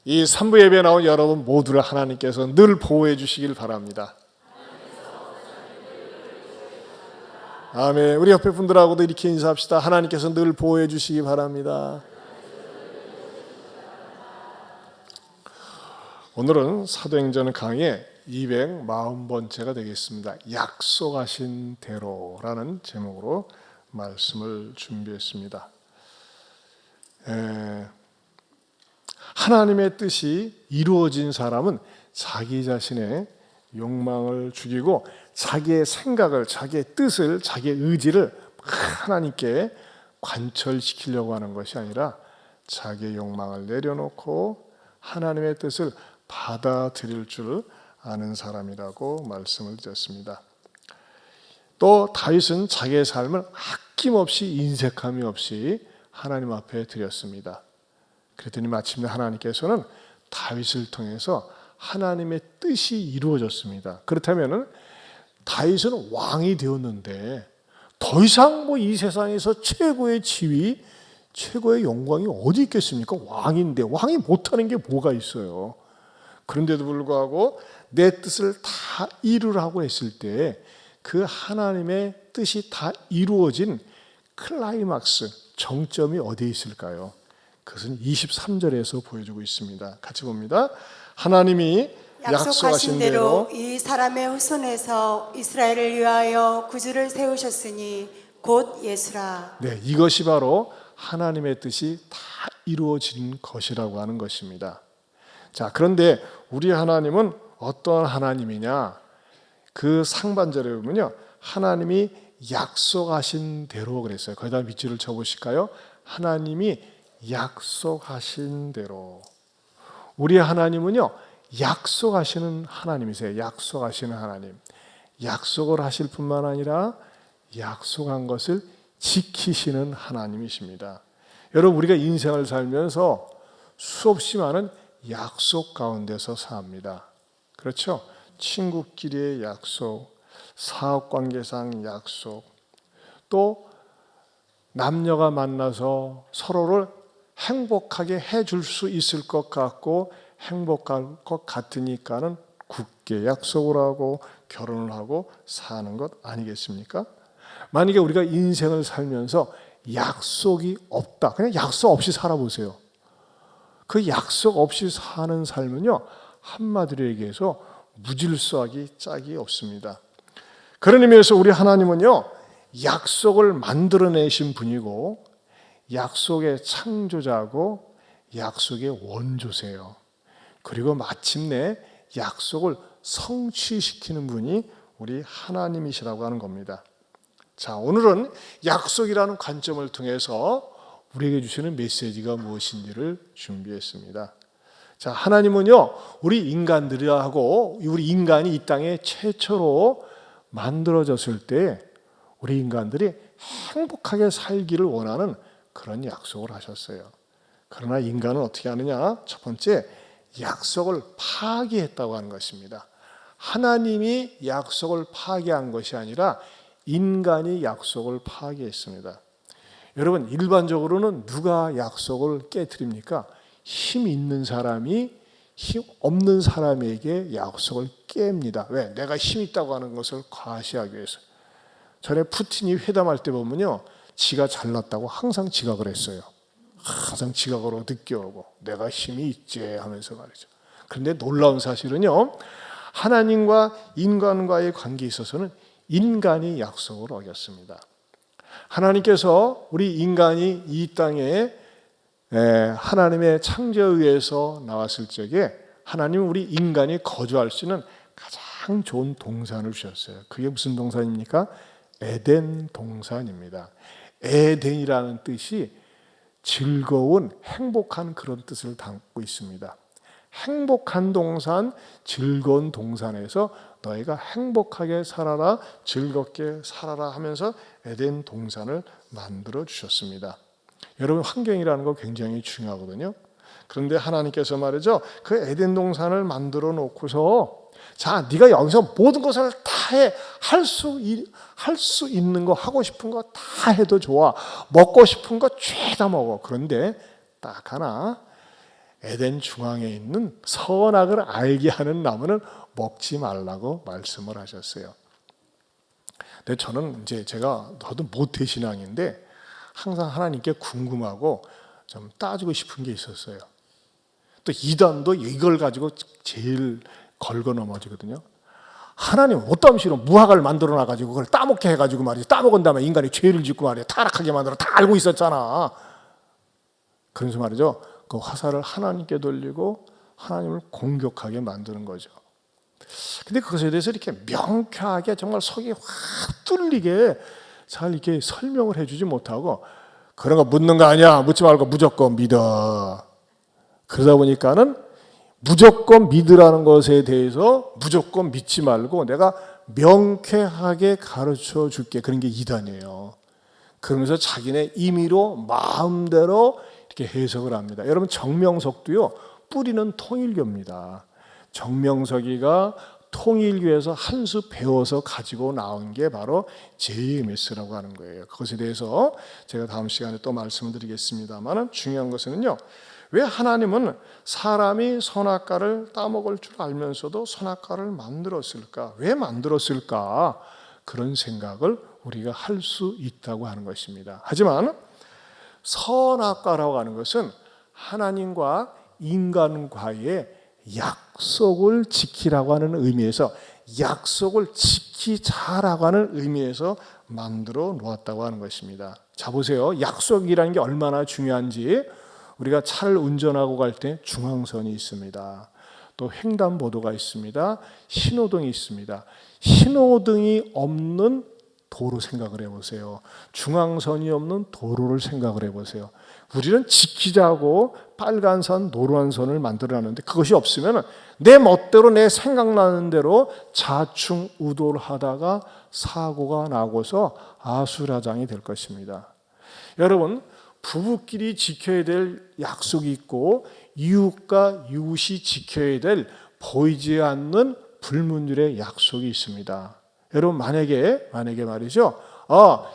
이 3부 예배에 나온 여러분 모두를 하나님께서 늘 보호해 주시길 바랍니다. 아멘. 우리 옆에 분들하고도 이렇게 인사합시다. 하나님께서 늘 보호해 주시기 바랍니다. 오늘은 사도행전 강의 240번째가 되겠습니다. 약속하신 대로라는 제목으로 말씀을 준비했습니다. 하나님의 뜻이 이루어진 사람은 자기 자신의 욕망을 죽이고 자기의 생각을, 자기의 뜻을, 자기의 의지를 하나님께 관철시키려고 하는 것이 아니라 자기의 욕망을 내려놓고 하나님의 뜻을 받아들일 줄 아는 사람이라고 말씀을 드렸습니다. 또 다윗은 자기의 삶을 아낌없이 인색함이 없이 하나님 앞에 드렸습니다. 그랬더니 마침내 하나님께서는 다윗을 통해서 하나님의 뜻이 이루어졌습니다. 그렇다면 다윗은 왕이 되었는데 더 이상 이 세상에서 최고의 지위, 최고의 영광이 어디 있겠습니까? 왕인데 왕이 못하는 게 뭐가 있어요? 그런데도 불구하고 내 뜻을 다 이루라고 했을 때 그 하나님의 뜻이 다 이루어진 클라이막스, 정점이 어디에 있을까요? 그것은 23절에서 보여주고 있습니다. 같이 봅니다. 하나님이 약속하신 대로 이 사람의 후손에서 이스라엘을 위하여 구주를 세우셨으니 곧 예수라. 네, 이것이 바로 하나님의 뜻이 다 이루어진 것이라고 하는 것입니다. 자, 그런데 우리 하나님은 어떤 하나님이냐? 그 상반절에 보면요, 하나님이 약속하신 대로 그랬어요. 거기다 밑줄을 쳐보실까요? 하나님이 약속하신 대로. 우리 하나님은요, 약속하시는 하나님이세요. 약속하시는 하나님. 약속을 하실 뿐만 아니라 약속한 것을 지키시는 하나님이십니다. 여러분, 우리가 인생을 살면서 수없이 많은 약속 가운데서 삽니다. 그렇죠? 친구끼리의 약속, 사업관계상 약속, 또 남녀가 만나서 서로를 행복하게 해줄 수 있을 것 같고 행복할 것 같으니까는 굳게 약속을 하고 결혼을 하고 사는 것 아니겠습니까? 만약에 우리가 인생을 살면서 약속이 없다, 그냥 약속 없이 살아보세요. 그 약속 없이 사는 삶은요, 한마디로 얘기해서 무질서하기 짝이 없습니다. 그런 의미에서 우리 하나님은요, 약속을 만들어내신 분이고 약속의 창조자고 약속의 원조세요. 그리고 마침내 약속을 성취시키는 분이 우리 하나님이시라고 하는 겁니다. 자, 오늘은 약속이라는 관점을 통해서 우리에게 주시는 메시지가 무엇인지를 준비했습니다. 자, 하나님은요, 우리 인간들하고 우리 인간이 이 땅에 최초로 만들어졌을 때 우리 인간들이 행복하게 살기를 원하는 그런 약속을 하셨어요. 그러나 인간은 어떻게 하느냐? 첫 번째, 약속을 파기했다고 하는 것입니다. 하나님이 약속을 파기한 것이 아니라 인간이 약속을 파기했습니다. 여러분, 일반적으로는 누가 약속을 깨트립니까? 힘 있는 사람이 힘 없는 사람에게 약속을 깹니다. 왜? 내가 힘 있다고 하는 것을 과시하기 위해서. 전에 푸틴이 회담할 때 보면요, 지가 잘났다고 항상 지각을 했어요. 항상 지각으로 늦게 오고 내가 힘이 있지 하면서 말이죠. 그런데 놀라운 사실은요, 하나님과 인간과의 관계에 있어서는 인간이 약속을 어겼습니다. 하나님께서 우리 인간이 이 땅에 하나님의 창조에 의해서 나왔을 적에 하나님은 우리 인간이 거주할 수 있는 가장 좋은 동산을 주셨어요. 그게 무슨 동산입니까? 에덴 동산입니다. 에덴이라는 뜻이 즐거운, 행복한 그런 뜻을 담고 있습니다. 행복한 동산, 즐거운 동산에서 너희가 행복하게 살아라, 즐겁게 살아라 하면서 에덴 동산을 만들어 주셨습니다. 여러분, 환경이라는 거 굉장히 중요하거든요. 그런데 하나님께서 말이죠, 그 에덴 동산을 만들어 놓고서 자, 네가 여기서 모든 것을 다 해. 할 수 있는 거, 하고 싶은 거 다 해도 좋아. 먹고 싶은 거 죄다 먹어. 그런데 딱 하나, 에덴 중앙에 있는 선악을 알게 하는 나무는 먹지 말라고 말씀을 하셨어요. 근데 저는 저도 모태 신앙인데 항상 하나님께 궁금하고 좀 따지고 싶은 게 있었어요. 또 이단도 이걸 가지고 제일 걸고 넘어지거든요. 하나님 어떤 식으로 무화과를 만들어 놔가지고 그걸 따먹게 해가지고 말이지, 따먹은 다음에 인간이 죄를 짓고 말이야 타락하게 만들어, 다 알고 있었잖아. 그래서 말이죠, 그 화살을 하나님께 돌리고 하나님을 공격하게 만드는 거죠. 근데 그것에 대해서 이렇게 명쾌하게 정말 속이 확 뚫리게 잘 이렇게 설명을 해주지 못하고, 그런 거 묻는 거 아니야, 묻지 말고 무조건 믿어. 그러다 보니까는 무조건 믿으라는 것에 대해서 무조건 믿지 말고 내가 명쾌하게 가르쳐 줄게, 그런 게 이단이에요. 그러면서 자기네 임의로 마음대로 이렇게 해석을 합니다. 여러분, 정명석도요 뿌리는 통일교입니다. 정명석이가 통일교에서 한 수 배워서 가지고 나온 게 바로 JMS라고 하는 거예요. 그것에 대해서 제가 다음 시간에 또 말씀을 드리겠습니다만, 중요한 것은요, 왜 하나님은 사람이 선악과를 따먹을 줄 알면서도 선악과를 만들었을까? 왜 만들었을까? 그런 생각을 우리가 할 수 있다고 하는 것입니다. 하지만 선악과라고 하는 것은 하나님과 인간과의 약속을 지키라고 하는 의미에서, 약속을 지키자라고 하는 의미에서 만들어 놓았다고 하는 것입니다. 자, 보세요. 약속이라는 게 얼마나 중요한지. 우리가 차를 운전하고 갈 때 중앙선이 있습니다. 또 횡단보도가 있습니다. 신호등이 있습니다. 신호등이 없는 도로 생각을 해보세요. 중앙선이 없는 도로를 생각을 해보세요. 우리는 지키자고 빨간선, 노란선을 만들어놨는데 그것이 없으면 내 멋대로 내 생각나는 대로 좌충우돌 하다가 사고가 나고서 아수라장이 될 것입니다. 여러분, 부부끼리 지켜야 될 약속이 있고 이웃과 이웃이 지켜야 될 보이지 않는 불문율의 약속이 있습니다. 여러분, 만약에 말이죠,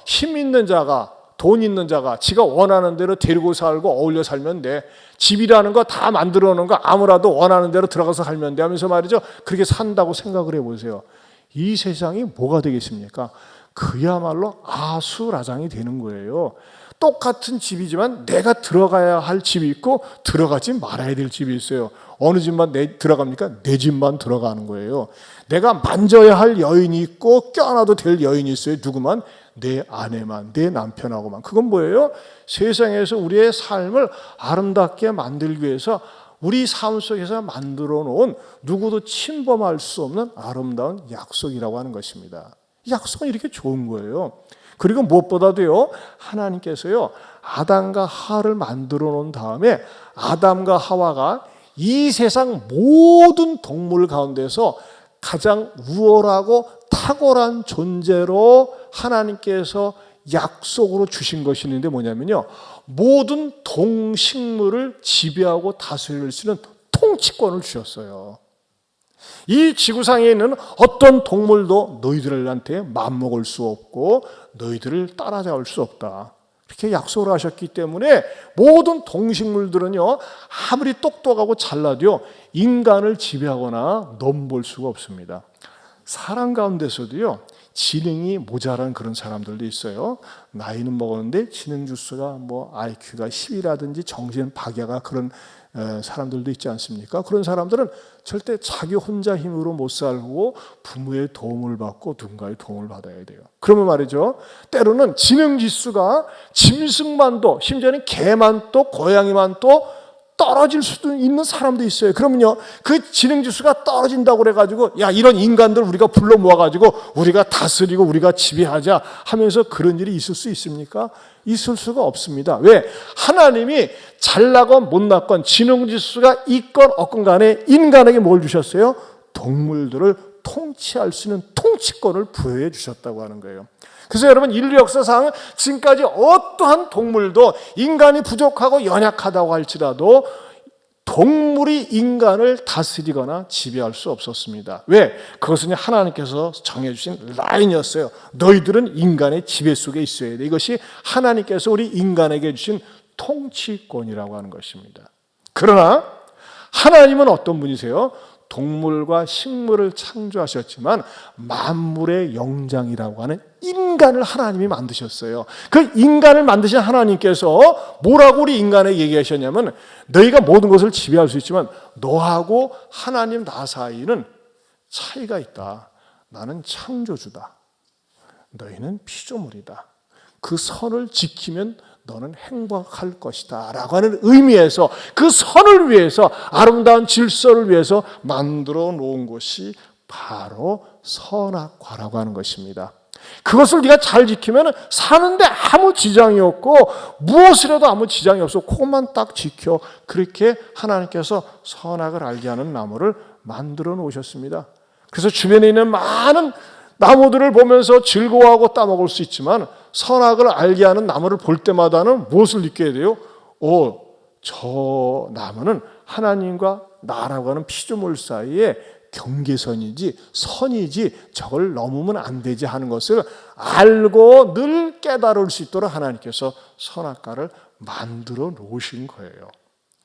힘 있는 자가, 돈 있는 자가 지가 원하는 대로 데리고 살고 어울려 살면 돼, 집이라는 거 다 만들어 놓은 거 아무라도 원하는 대로 들어가서 살면 돼 하면서 말이죠, 그렇게 산다고 생각을 해보세요. 이 세상이 뭐가 되겠습니까? 그야말로 아수라장이 되는 거예요. 똑같은 집이지만 내가 들어가야 할 집이 있고 들어가지 말아야 될 집이 있어요. 어느 집만 들어갑니까? 내 집만 들어가는 거예요. 내가 만져야 할 여인이 있고 껴안아도 될 여인이 있어요. 누구만? 내 아내만, 내 남편하고만. 그건 뭐예요? 세상에서 우리의 삶을 아름답게 만들기 위해서 우리 삶 속에서 만들어 놓은 누구도 침범할 수 없는 아름다운 약속이라고 하는 것입니다. 약속은 이렇게 좋은 거예요. 그리고 무엇보다도요, 하나님께서요 아담과 하와를 만들어 놓은 다음에 아담과 하와가 이 세상 모든 동물 가운데서 가장 우월하고 탁월한 존재로 하나님께서 약속으로 주신 것이 있는데 뭐냐면요, 모든 동식물을 지배하고 다스릴 수 있는 통치권을 주셨어요. 이 지구상에 있는 어떤 동물도 너희들한테 맘먹을 수 없고 너희들을 따라잡을 수 없다, 이렇게 약속을 하셨기 때문에 모든 동식물들은요 아무리 똑똑하고 잘나도요 인간을 지배하거나 넘볼 수가 없습니다. 사람 가운데서도요 지능이 모자란 그런 사람들도 있어요. 나이는 먹었는데 지능 지수가 IQ가 10이라든지 정신 박야가 그런 사람들도 있지 않습니까? 그런 사람들은 절대 자기 혼자 힘으로 못 살고 부모의 도움을 받고 누군가의 도움을 받아야 돼요. 그러면 말이죠, 때로는 지능 지수가 짐승만도, 심지어는 개만도 고양이만도 떨어질 수도 있는 사람도 있어요. 그러면요, 그 지능 지수가 떨어진다고 그래가지고 야, 이런 인간들 우리가 불러 모아가지고 우리가 다스리고 우리가 지배하자 하면서 그런 일이 있을 수 있습니까? 있을 수가 없습니다. 왜? 하나님이 잘나건 못나건 지능 지수가 있건 없건 간에 인간에게 뭘 주셨어요? 동물들을 통치할 수 있는 통치권을 부여해 주셨다고 하는 거예요. 그래서 여러분, 인류 역사상 지금까지 어떠한 동물도 인간이 부족하고 연약하다고 할지라도 동물이 인간을 다스리거나 지배할 수 없었습니다. 왜? 그것은 하나님께서 정해주신 라인이었어요. 너희들은 인간의 지배 속에 있어야 돼. 이것이 하나님께서 우리 인간에게 주신 통치권이라고 하는 것입니다. 그러나 하나님은 어떤 분이세요? 동물과 식물을 창조하셨지만 만물의 영장이라고 하는 인간을 하나님이 만드셨어요. 그 인간을 만드신 하나님께서 뭐라고 우리 인간에게 얘기하셨냐면, 너희가 모든 것을 지배할 수 있지만 너하고 하나님 나 사이는 차이가 있다. 나는 창조주다. 너희는 피조물이다. 그 선을 지키면 너는 행복할 것이다 라고 하는 의미에서 그 선을 위해서, 아름다운 질서를 위해서 만들어 놓은 것이 바로 선악과라고 하는 것입니다. 그것을 네가 잘 지키면 사는데 아무 지장이 없고 무엇을 해도 아무 지장이 없어. 그것만 딱 지켜. 그렇게 하나님께서 선악을 알게 하는 나무를 만들어 놓으셨습니다. 그래서 주변에 있는 많은 나무들을 보면서 즐거워하고 따먹을 수 있지만 선악을 알게 하는 나무를 볼 때마다는 무엇을 느껴야 돼요? 저 나무는 하나님과 나라고 하는 피조물 사이에 경계선이지 선이지 저걸 넘으면 안 되지 하는 것을 알고 늘 깨달을 수 있도록 하나님께서 선악과를 만들어 놓으신 거예요.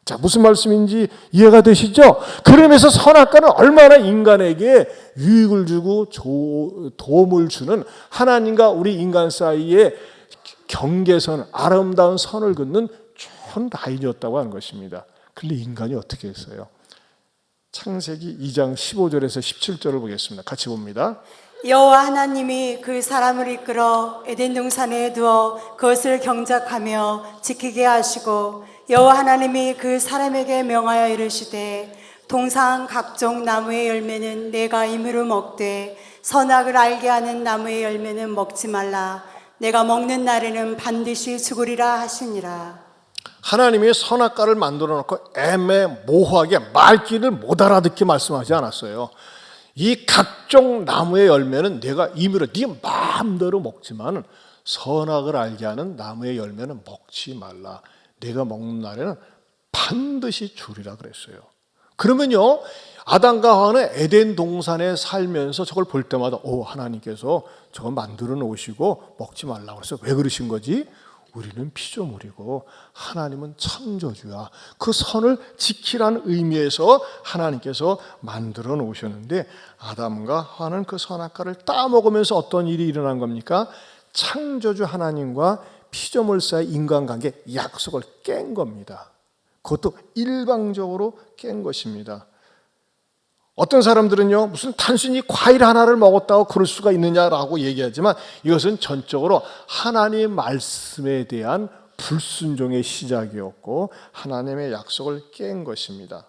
자, 무슨 말씀인지 이해가 되시죠? 그러면서 선악과는 얼마나 인간에게 유익을 주고 도움을 주는 하나님과 우리 인간 사이에 경계선, 아름다운 선을 긋는 좋은 라인이었다고 하는 것입니다. 그런데 인간이 어떻게 했어요? 창세기 2장 15절에서 17절을 보겠습니다. 같이 봅니다. 여호와 하나님이 그 사람을 이끌어 에덴 동산에 두어 그것을 경작하며 지키게 하시고, 여호와 하나님이 그 사람에게 명하여 이르시되, 동산 각종 나무의 열매는 내가 임으로 먹되 선악을 알게 하는 나무의 열매는 먹지 말라. 내가 먹는 날에는 반드시 죽으리라 하시니라. 하나님이 선악과를 만들어 놓고 애매모호하게 말귀를 못 알아듣게 말씀하지 않았어요. 이 각종 나무의 열매는 내가 임의로 네 마음대로 먹지만 선악을 알게 하는 나무의 열매는 먹지 말라. 내가 먹는 날에는 반드시 죽으리라 그랬어요. 그러면요, 아담과 하와는 에덴 동산에 살면서 저걸 볼 때마다 하나님께서 저걸 만들어 놓으시고 먹지 말라고 그래서 왜 그러신 거지? 우리는 피조물이고 하나님은 창조주야. 그 선을 지키라는 의미에서 하나님께서 만들어 놓으셨는데, 아담과 하와는 그 선악과를 따먹으면서 어떤 일이 일어난 겁니까? 창조주 하나님과 피조물 사이 인간관계 약속을 깬 겁니다. 그것도 일방적으로 깬 것입니다. 어떤 사람들은요, 무슨 단순히 과일 하나를 먹었다고 그럴 수가 있느냐라고 얘기하지만 이것은 전적으로 하나님의 말씀에 대한 불순종의 시작이었고 하나님의 약속을 깬 것입니다.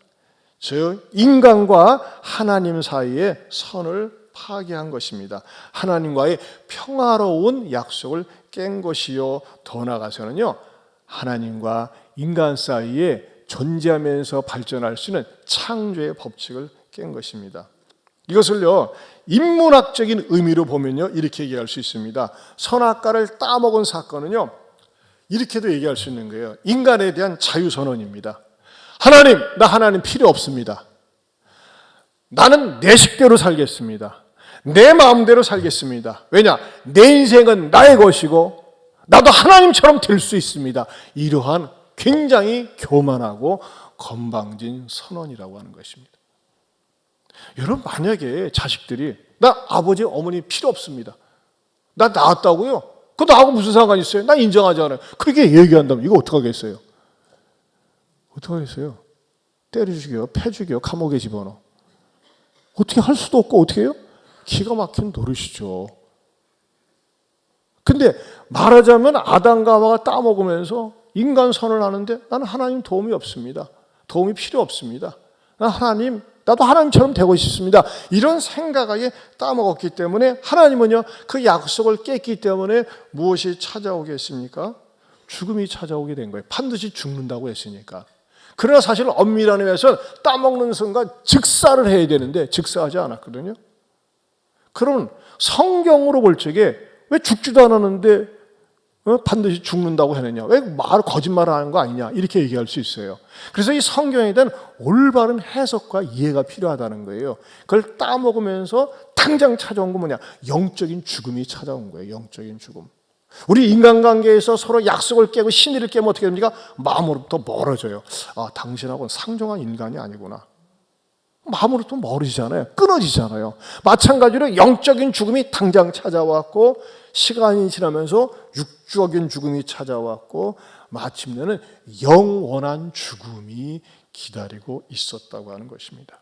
즉 인간과 하나님 사이의 선을 파괴한 것입니다. 하나님과의 평화로운 약속을 깬 것이요, 더 나아가서는요, 하나님과 인간 사이에 존재하면서 발전할 수 있는 창조의 법칙을 깬 것입니다. 이것을요, 인문학적인 의미로 보면요, 이렇게 얘기할 수 있습니다. 선악과를 따먹은 사건은요, 이렇게도 얘기할 수 있는 거예요. 인간에 대한 자유선언입니다. 하나님, 나 하나님 필요 없습니다. 나는 내 식대로 살겠습니다. 내 마음대로 살겠습니다. 왜냐? 내 인생은 나의 것이고 나도 하나님처럼 될 수 있습니다. 이러한 굉장히 교만하고 건방진 선언이라고 하는 것입니다. 여러분, 만약에 자식들이 나 아버지 어머니 필요 없습니다. 나 낳았다고요? 그거 나하고 무슨 상관이 있어요? 나 인정하지 않아요. 그렇게 얘기한다면 이거 어떡하겠어요? 어떡하겠어요? 때려 죽여, 패 죽여, 감옥에 집어넣어. 어떻게 할 수도 없고 어떻게 해요? 기가 막힌 노릇이죠. 근데 말하자면 아담과 하와가 따먹으면서 인간 선을 하는데 나는 하나님 도움이 없습니다. 도움이 필요 없습니다. 나도 하나님처럼 되고 싶습니다. 이런 생각하에 따먹었기 때문에 하나님은요, 그 약속을 깼기 때문에 무엇이 찾아오겠습니까? 죽음이 찾아오게 된 거예요. 반드시 죽는다고 했으니까. 그러나 사실 엄밀한 의미에서 따먹는 순간 즉사를 해야 되는데 즉사하지 않았거든요. 그럼 성경으로 볼 적에 왜 죽지도 않았는데 반드시 죽는다고 했느냐? 왜 거짓말을 하는 거 아니냐? 이렇게 얘기할 수 있어요. 그래서 이 성경에 대한 올바른 해석과 이해가 필요하다는 거예요. 그걸 따먹으면서 당장 찾아온 건 뭐냐? 영적인 죽음이 찾아온 거예요. 영적인 죽음. 우리 인간관계에서 서로 약속을 깨고 신의를 깨면 어떻게 됩니까? 마음으로부터 멀어져요. 아, 당신하고는 상종한 인간이 아니구나. 마음으로부터 멀어지잖아요. 끊어지잖아요. 마찬가지로 영적인 죽음이 당장 찾아왔고 시간이 지나면서 육적인 죽음이 찾아왔고 마침내는 영원한 죽음이 기다리고 있었다고 하는 것입니다.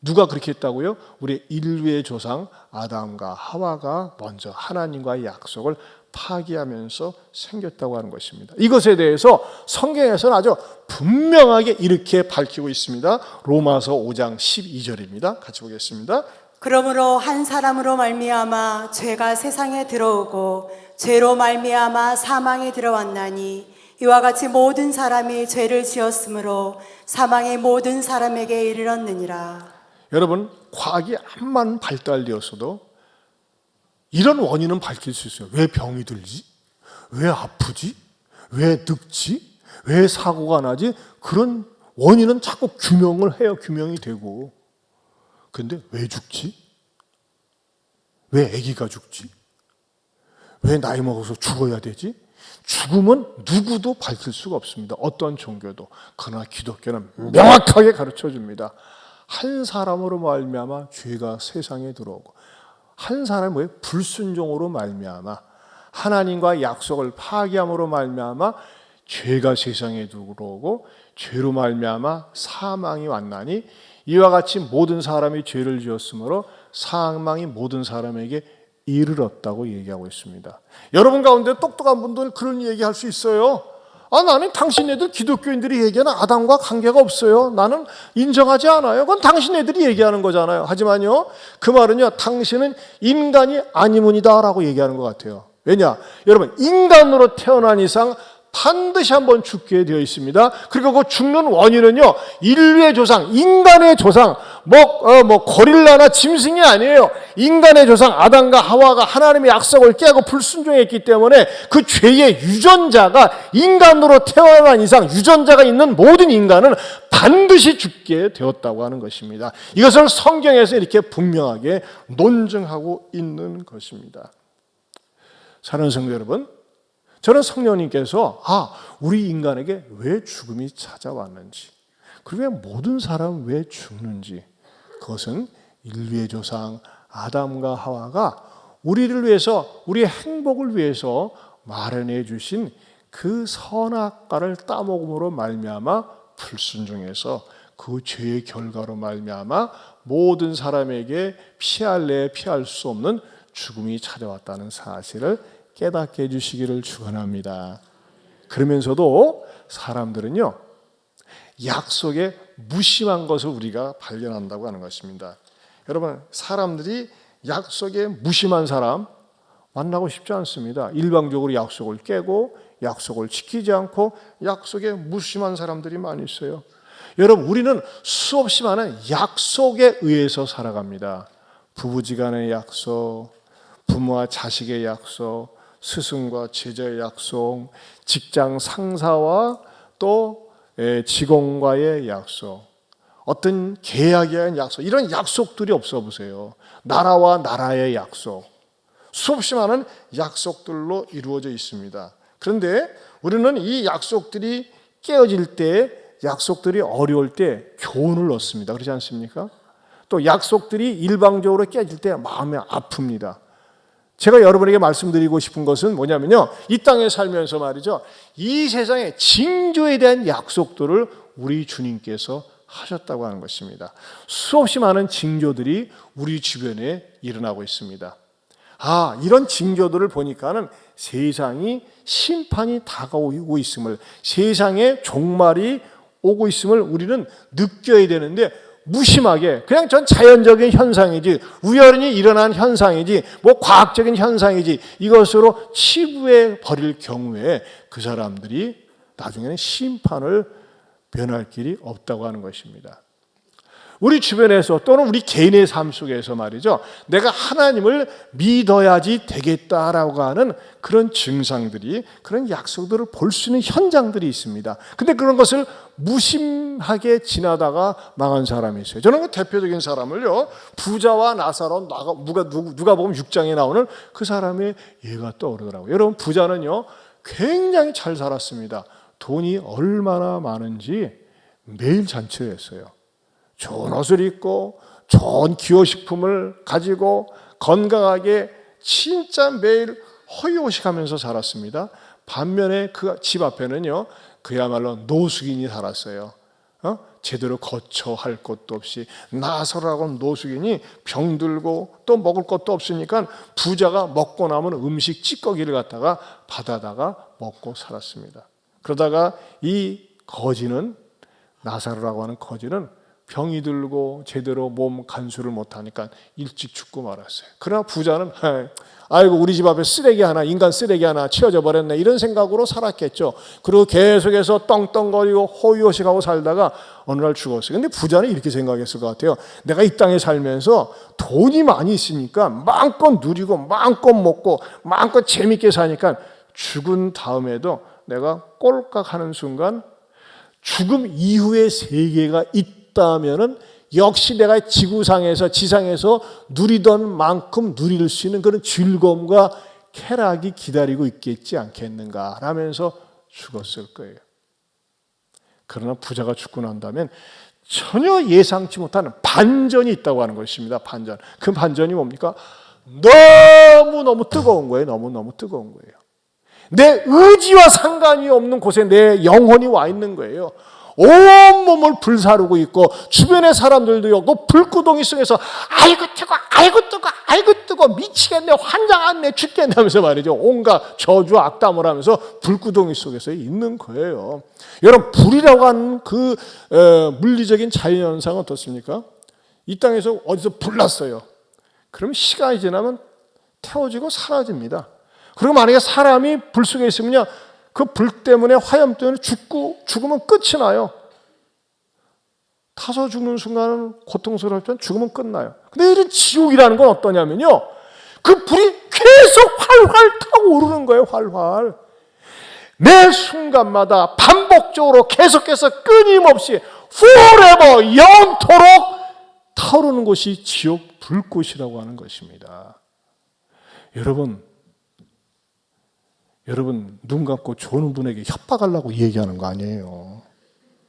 누가 그렇게 했다고요? 우리 인류의 조상 아담과 하와가 먼저 하나님과의 약속을 파기하면서 생겼다고 하는 것입니다. 이것에 대해서 성경에서는 아주 분명하게 이렇게 밝히고 있습니다. 로마서 5장 12절입니다. 같이 보겠습니다. 그러므로 한 사람으로 말미암아 죄가 세상에 들어오고 죄로 말미암아 사망이 들어왔나니 이와 같이 모든 사람이 죄를 지었으므로 사망이 모든 사람에게 이르렀느니라. 여러분, 과학이 암만 발달되었어도 이런 원인은 밝힐 수 있어요. 왜 병이 들지? 왜 아프지? 왜 늙지? 왜 사고가 나지? 그런 원인은 자꾸 규명을 해요. 규명이 되고. 근데 왜 죽지? 왜 아기가 죽지? 왜 나이 먹어서 죽어야 되지? 죽음은 누구도 밝힐 수가 없습니다. 어떤 종교도. 그러나 기독교는 명확하게 가르쳐줍니다. 한 사람으로 말미암아 죄가 세상에 들어오고 한 사람이 뭐예요? 불순종으로 말미암아 하나님과 약속을 파기함으로 말미암아 죄가 세상에 들어오고 죄로 말미암아 사망이 왔나니 이와 같이 모든 사람이 죄를 지었으므로 사망이 모든 사람에게 이르렀다고 얘기하고 있습니다. 여러분 가운데 똑똑한 분들은 그런 얘기할 수 있어요. 아, 나는 당신네들 기독교인들이 얘기하는 아담과 관계가 없어요. 나는 인정하지 않아요. 그건 당신네들이 얘기하는 거잖아요. 하지만요, 그 말은요, 당신은 인간이 아니문이다 라고 얘기하는 것 같아요. 왜냐? 여러분, 인간으로 태어난 이상 반드시 한번 죽게 되어 있습니다. 그리고 그 죽는 원인은요, 인류의 조상, 인간의 조상, 고릴라나 짐승이 아니에요. 인간의 조상 아담과 하와가 하나님의 약속을 깨고 불순종했기 때문에 그 죄의 유전자가 인간으로 태어난 이상 유전자가 있는 모든 인간은 반드시 죽게 되었다고 하는 것입니다. 이것을 성경에서 이렇게 분명하게 논증하고 있는 것입니다. 사랑하는 성도 여러분, 저는 성령님께서 우리 인간에게 왜 죽음이 찾아왔는지, 그리고 왜 모든 사람은 왜 죽는지, 그것은 인류의 조상 아담과 하와가 우리를 위해서, 우리의 행복을 위해서 마련해 주신 그 선악과를 따먹음으로 말미암아 불순종해서 그 죄의 결과로 말미암아 모든 사람에게 피할래 피할 수 없는 죽음이 찾아왔다는 사실을 깨닫게 해주시기를 축원합니다. 그러면서도 사람들은요, 약속에 무심한 것을 우리가 발견한다고 하는 것입니다. 여러분, 사람들이 약속에 무심한 사람 만나고 싶지 않습니다. 일방적으로 약속을 깨고 약속을 지키지 않고 약속에 무심한 사람들이 많이 있어요. 여러분, 우리는 수없이 많은 약속에 의해서 살아갑니다. 부부지간의 약속, 부모와 자식의 약속, 스승과 제자의 약속, 직장 상사와 또 직원과의 약속, 어떤 계약에 대한 약속, 이런 약속들이 없어 보세요. 나라와 나라의 약속, 수없이 많은 약속들로 이루어져 있습니다. 그런데 우리는 이 약속들이 깨어질 때, 약속들이 어려울 때 교훈을 얻습니다. 그렇지 않습니까? 또 약속들이 일방적으로 깨질 때 마음이 아픕니다. 제가 여러분에게 말씀드리고 싶은 것은 뭐냐면요, 이 땅에 살면서 말이죠, 이 세상의 징조에 대한 약속들을 우리 주님께서 하셨다고 하는 것입니다. 수없이 많은 징조들이 우리 주변에 일어나고 있습니다. 이런 징조들을 보니까는 세상이 심판이 다가오고 있음을, 세상의 종말이 오고 있음을 우리는 느껴야 되는데, 무심하게 그냥 전 자연적인 현상이지, 우연히 일어난 현상이지, 과학적인 현상이지, 이것으로 치부해 버릴 경우에 그 사람들이 나중에는 심판을 면할 길이 없다고 하는 것입니다. 우리 주변에서 또는 우리 개인의 삶 속에서 말이죠, 내가 하나님을 믿어야지 되겠다라고 하는 그런 증상들이, 그런 약속들을 볼 수 있는 현장들이 있습니다. 근데 그런 것을 무심하게 지나다가 망한 사람이 있어요. 저는 그 대표적인 사람을요, 부자와 나사로, 누가 보면 6장에 나오는 그 사람의 예가 떠오르더라고요. 여러분, 부자는요 굉장히 잘 살았습니다. 돈이 얼마나 많은지 매일 잔치를 했어요. 좋은 옷을 입고 좋은 기호식품을 가지고 건강하게 진짜 매일 허위호식하면서 살았습니다. 반면에 그 집 앞에는요 그야말로 노숙인이 살았어요. 제대로 거처할 것도 없이, 나서라고 노숙인이 병들고 또 먹을 것도 없으니까 부자가 먹고 남은 음식 찌꺼기를 갖다가 받아다가 먹고 살았습니다. 그러다가 이 거지는, 나사로라고 하는 거지는 병이 들고 제대로 몸 간수를 못하니까 일찍 죽고 말았어요. 그러나 부자는 아이고 우리 집 앞에 쓰레기 하나, 인간 쓰레기 하나 치워져 버렸네, 이런 생각으로 살았겠죠. 그리고 계속해서 떵떵거리고 호의호식하고 살다가 어느 날 죽었어요. 근데 부자는 이렇게 생각했을 것 같아요. 내가 이 땅에 살면서 돈이 많이 있으니까 마음껏 누리고 마음껏 먹고 마음껏 재밌게 사니까 죽은 다음에도 내가 꼴깍 하는 순간 죽음 이후의 세계가 있다면은 역시 내가 지상에서 누리던 만큼 누릴 수 있는 그런 즐거움과 쾌락이 기다리고 있겠지 않겠는가 라면서 죽었을 거예요. 그러나 부자가 죽고 난 다음엔 전혀 예상치 못하는 반전이 있다고 하는 것입니다. 반전. 그 반전이 뭡니까? 너무너무 뜨거운 거예요. 너무너무 뜨거운 거예요. 내 의지와 상관이 없는 곳에 내 영혼이 와 있는 거예요. 온몸을 불사르고 있고 주변의 사람들도 그 불구덩이 속에서 아이고 뜨거, 아이고 뜨거, 아이고 뜨거, 미치겠네, 환장하네, 죽겠네 하면서 말이죠. 온갖 저주 악담을 하면서 불구덩이 속에서 있는 거예요. 여러분, 불이라고 하는 그 물리적인 자연현상은 어떻습니까? 이 땅에서 어디서 불 났어요. 그럼 시간이 지나면 태워지고 사라집니다. 그리고 만약에 사람이 불 속에 있으면요, 그 불 때문에, 화염 때문에 죽으면 끝이 나요. 타서 죽는 순간은 고통스럽지만 죽으면 끝나요. 근데 이런 지옥이라는 건 어떠냐면요, 그 불이 계속 활활 타고 오르는 거예요. 활활. 매 순간마다 반복적으로 계속해서 끊임없이 forever, 영토록 타오르는 것이 지옥 불꽃이라고 하는 것입니다. 여러분 눈 감고 조는 분에게 협박하려고 얘기하는 거 아니에요.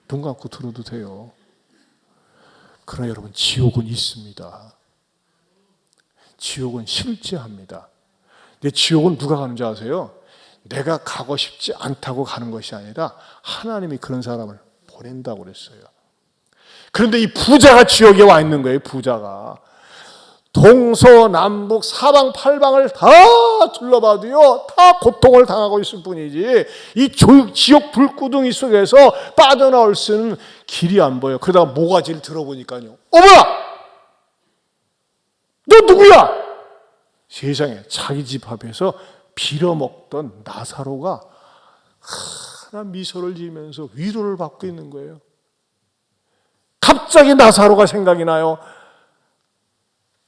눈 감고 들어도 돼요. 그러나 여러분, 지옥은 있습니다. 지옥은 실제합니다. 근데 지옥은 누가 가는 줄 아세요? 내가 가고 싶지 않다고 가는 것이 아니라 하나님이 그런 사람을 보낸다고 그랬어요. 그런데 이 부자가 지옥에 와 있는 거예요. 부자가 동서남북 사방팔방을 다 둘러봐도요, 다 고통을 당하고 있을 뿐이지 이 지옥 불구덩이 속에서 빠져나올 수 있는 길이 안 보여. 그러다가 모가지를 들어보니까요, 어머나! 너 누구야? 세상에, 자기 집 앞에서 빌어먹던 나사로가 하나 미소를 지으면서 위로를 받고 있는 거예요. 갑자기 나사로가 생각이 나요.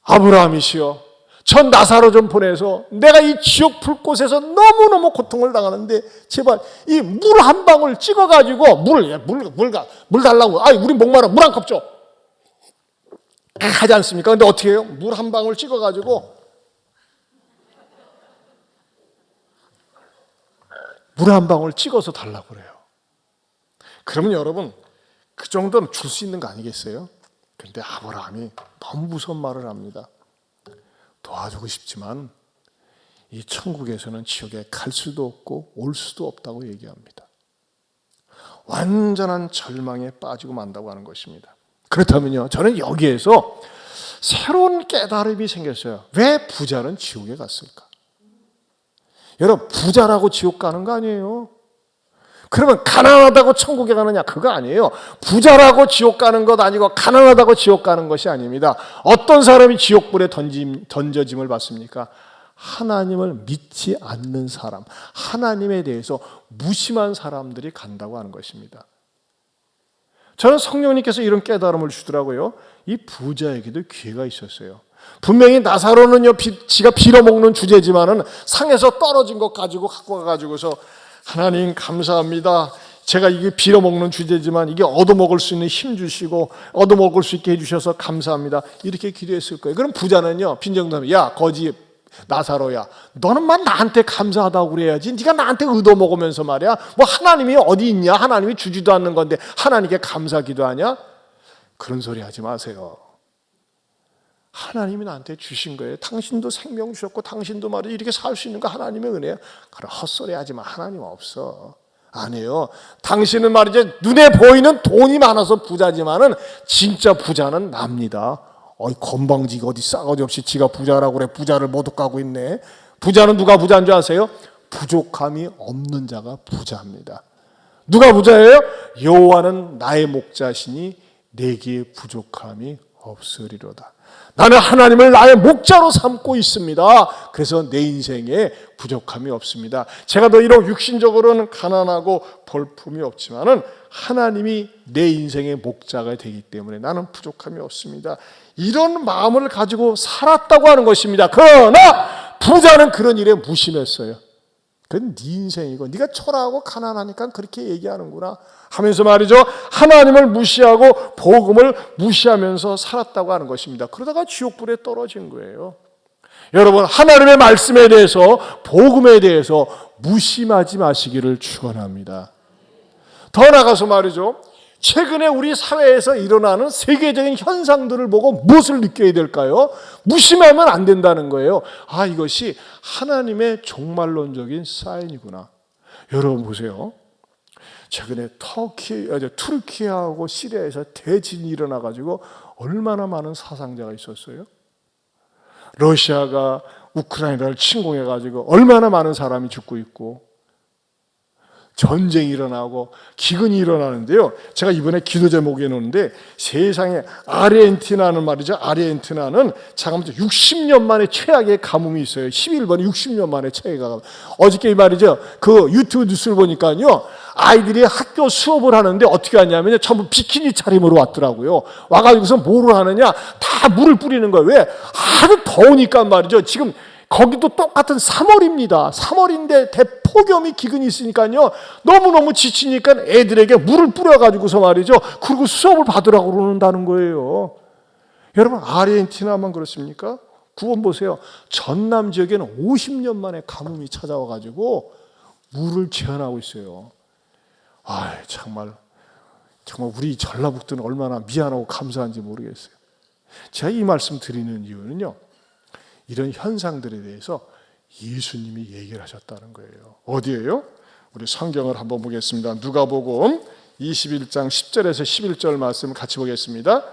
아브라함이시여, 전 나사로 좀 보내서 내가 이 지옥 불꽃에서 너무너무 고통을 당하는데 제발 이 물 한 방울 찍어가지고 물 달라고, 우리 목마르, 물 한 컵 줘. 하지 않습니까? 근데 어떻게 해요? 물 한 방울 찍어가지고 물 한 방울 찍어서 달라고 그래요. 그러면 여러분, 그 정도는 줄 수 있는 거 아니겠어요? 그런데 아브라함이 너무 무서운 말을 합니다. 도와주고 싶지만 이 천국에서는 지옥에 갈 수도 없고 올 수도 없다고 얘기합니다. 완전한 절망에 빠지고 만다고 하는 것입니다. 그렇다면요, 저는 여기에서 새로운 깨달음이 생겼어요. 왜 부자는 지옥에 갔을까? 여러분, 부자라고 지옥 가는 거 아니에요. 그러면 가난하다고 천국에 가느냐? 그거 아니에요. 부자라고 지옥 가는 것 아니고 가난하다고 지옥 가는 것이 아닙니다. 어떤 사람이 지옥불에 던져짐을 받습니까? 하나님을 믿지 않는 사람, 하나님에 대해서 무심한 사람들이 간다고 하는 것입니다. 저는 성령님께서 이런 깨달음을 주더라고요. 이 부자에게도 기회가 있었어요. 분명히 나사로는요, 지가 빌어먹는 주제지만은 상에서 떨어진 것 가지고 갖고 가가지고서 하나님 감사합니다. 제가 이게 빌어먹는 주제지만 이게 얻어먹을 수 있는 힘 주시고 얻어먹을 수 있게 해주셔서 감사합니다. 이렇게 기도했을 거예요. 그럼 부자는요, 빈정담이 야 거지 나사로야, 너는만 나한테 감사하다고 그래야지. 네가 나한테 얻어먹으면서 말이야. 뭐 하나님이 어디 있냐? 하나님이 주지도 않는 건데 하나님께 감사 기도하냐? 그런 소리 하지 마세요. 하나님이 나한테 주신 거예요. 당신도 생명 주셨고 당신도 말이야 이렇게 살 수 있는 거 하나님의 은혜야. 그럼 헛소리 하지 마. 하나님 없어. 아니에요. 당신은 말이죠, 눈에 보이는 돈이 많아서 부자지만은 진짜 부자는 납니다. 건방지가 어디 싸가지 없이 지가 부자라고 그래. 부자를 못 가고 있네. 부자는 누가 부자인 줄 아세요? 부족함이 없는 자가 부자입니다. 누가 부자예요? 여호와는 나의 목자시니 내게 부족함이 없으리로다. 나는 하나님을 나의 목자로 삼고 있습니다. 그래서 내 인생에 부족함이 없습니다. 제가 더 이런 육신적으로는 가난하고 볼품이 없지만은 하나님이 내 인생의 목자가 되기 때문에 나는 부족함이 없습니다. 이런 마음을 가지고 살았다고 하는 것입니다. 그러나 부자는 그런 일에 무심했어요. 그건 네 인생이고 네가 초라하고 가난하니까 그렇게 얘기하는구나 하면서 말이죠, 하나님을 무시하고 복음을 무시하면서 살았다고 하는 것입니다. 그러다가 지옥불에 떨어진 거예요. 여러분, 하나님의 말씀에 대해서, 복음에 대해서 무심하지 마시기를 축원합니다. 더 나아가서 말이죠, 최근에 우리 사회에서 일어나는 세계적인 현상들을 보고 무엇을 느껴야 될까요? 무심하면 안 된다는 거예요. 아, 이것이 하나님의 종말론적인 사인이구나. 여러분 보세요. 최근에 투르키하고 시리아에서 대진이 일어나가지고 얼마나 많은 사상자가 있었어요? 러시아가 우크라이나를 침공해가지고 얼마나 많은 사람이 죽고 있고 전쟁이 일어나고 기근이 일어나는데요. 제가 이번에 기도 제목에 놓는데 세상에 아르헨티나는 말이죠. 아르헨티나는 잠깐만 60년 만에 최악의 가뭄이 있어요. 11번에 60년 만에 최악의 가뭄. 어저께 말이죠. 그 유튜브 뉴스를 보니까요. 아이들이 학교 수업을 하는데 어떻게 하냐면요. 전부 비키니 차림으로 왔더라고요. 와가지고서 뭐를 하느냐. 다 물을 뿌리는 거예요. 왜? 하도 더우니까 말이죠. 지금 거기도 똑같은 3월입니다. 3월인데 대폭염이 기근이 있으니까요. 너무너무 지치니까 애들에게 물을 뿌려가지고서 말이죠. 그리고 수업을 받으라고 그러는다는 거예요. 여러분, 아르헨티나만 그렇습니까? 구원 보세요. 전남 지역에는 50년 만에 가뭄이 찾아와가지고 물을 제한하고 있어요. 아, 정말 우리 전라북도는 얼마나 미안하고 감사한지 모르겠어요. 제가 이 말씀 드리는 이유는요. 이런 현상들에 대해서 예수님이 얘기를 하셨다는 거예요. 어디에요? 우리 성경을 한번 보겠습니다. 누가복음 21장 10절에서 11절 말씀 같이 보겠습니다.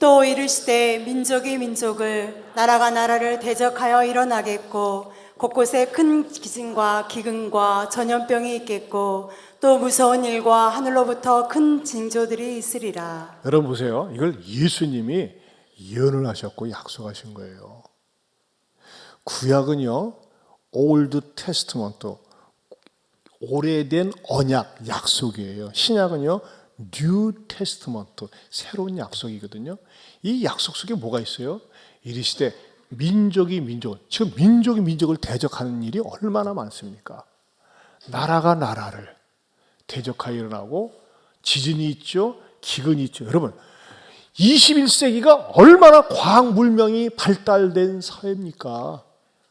또 이르시되 민족이 민족을 나라가 나라를 대적하여 일어나겠고 곳곳에 큰 기진과 기근과 전염병이 있겠고 또 무서운 일과 하늘로부터 큰 징조들이 있으리라. 여러분 보세요. 이걸 예수님이 예언을 하셨고 약속하신 거예요. 구약은요, 올드 테스트먼트, 오래된 언약, 약속이에요. 신약은요, 뉴 테스트먼트, 새로운 약속이거든요. 이 약속 속에 뭐가 있어요? 이르시되 민족이 민족, 지금 민족이 민족을 대적하는 일이 얼마나 많습니까? 나라가 나라를 대적하여 일어나고 지진이 있죠, 기근이 있죠. 여러분, 21세기가 얼마나 과학 문명이 발달된 사회입니까?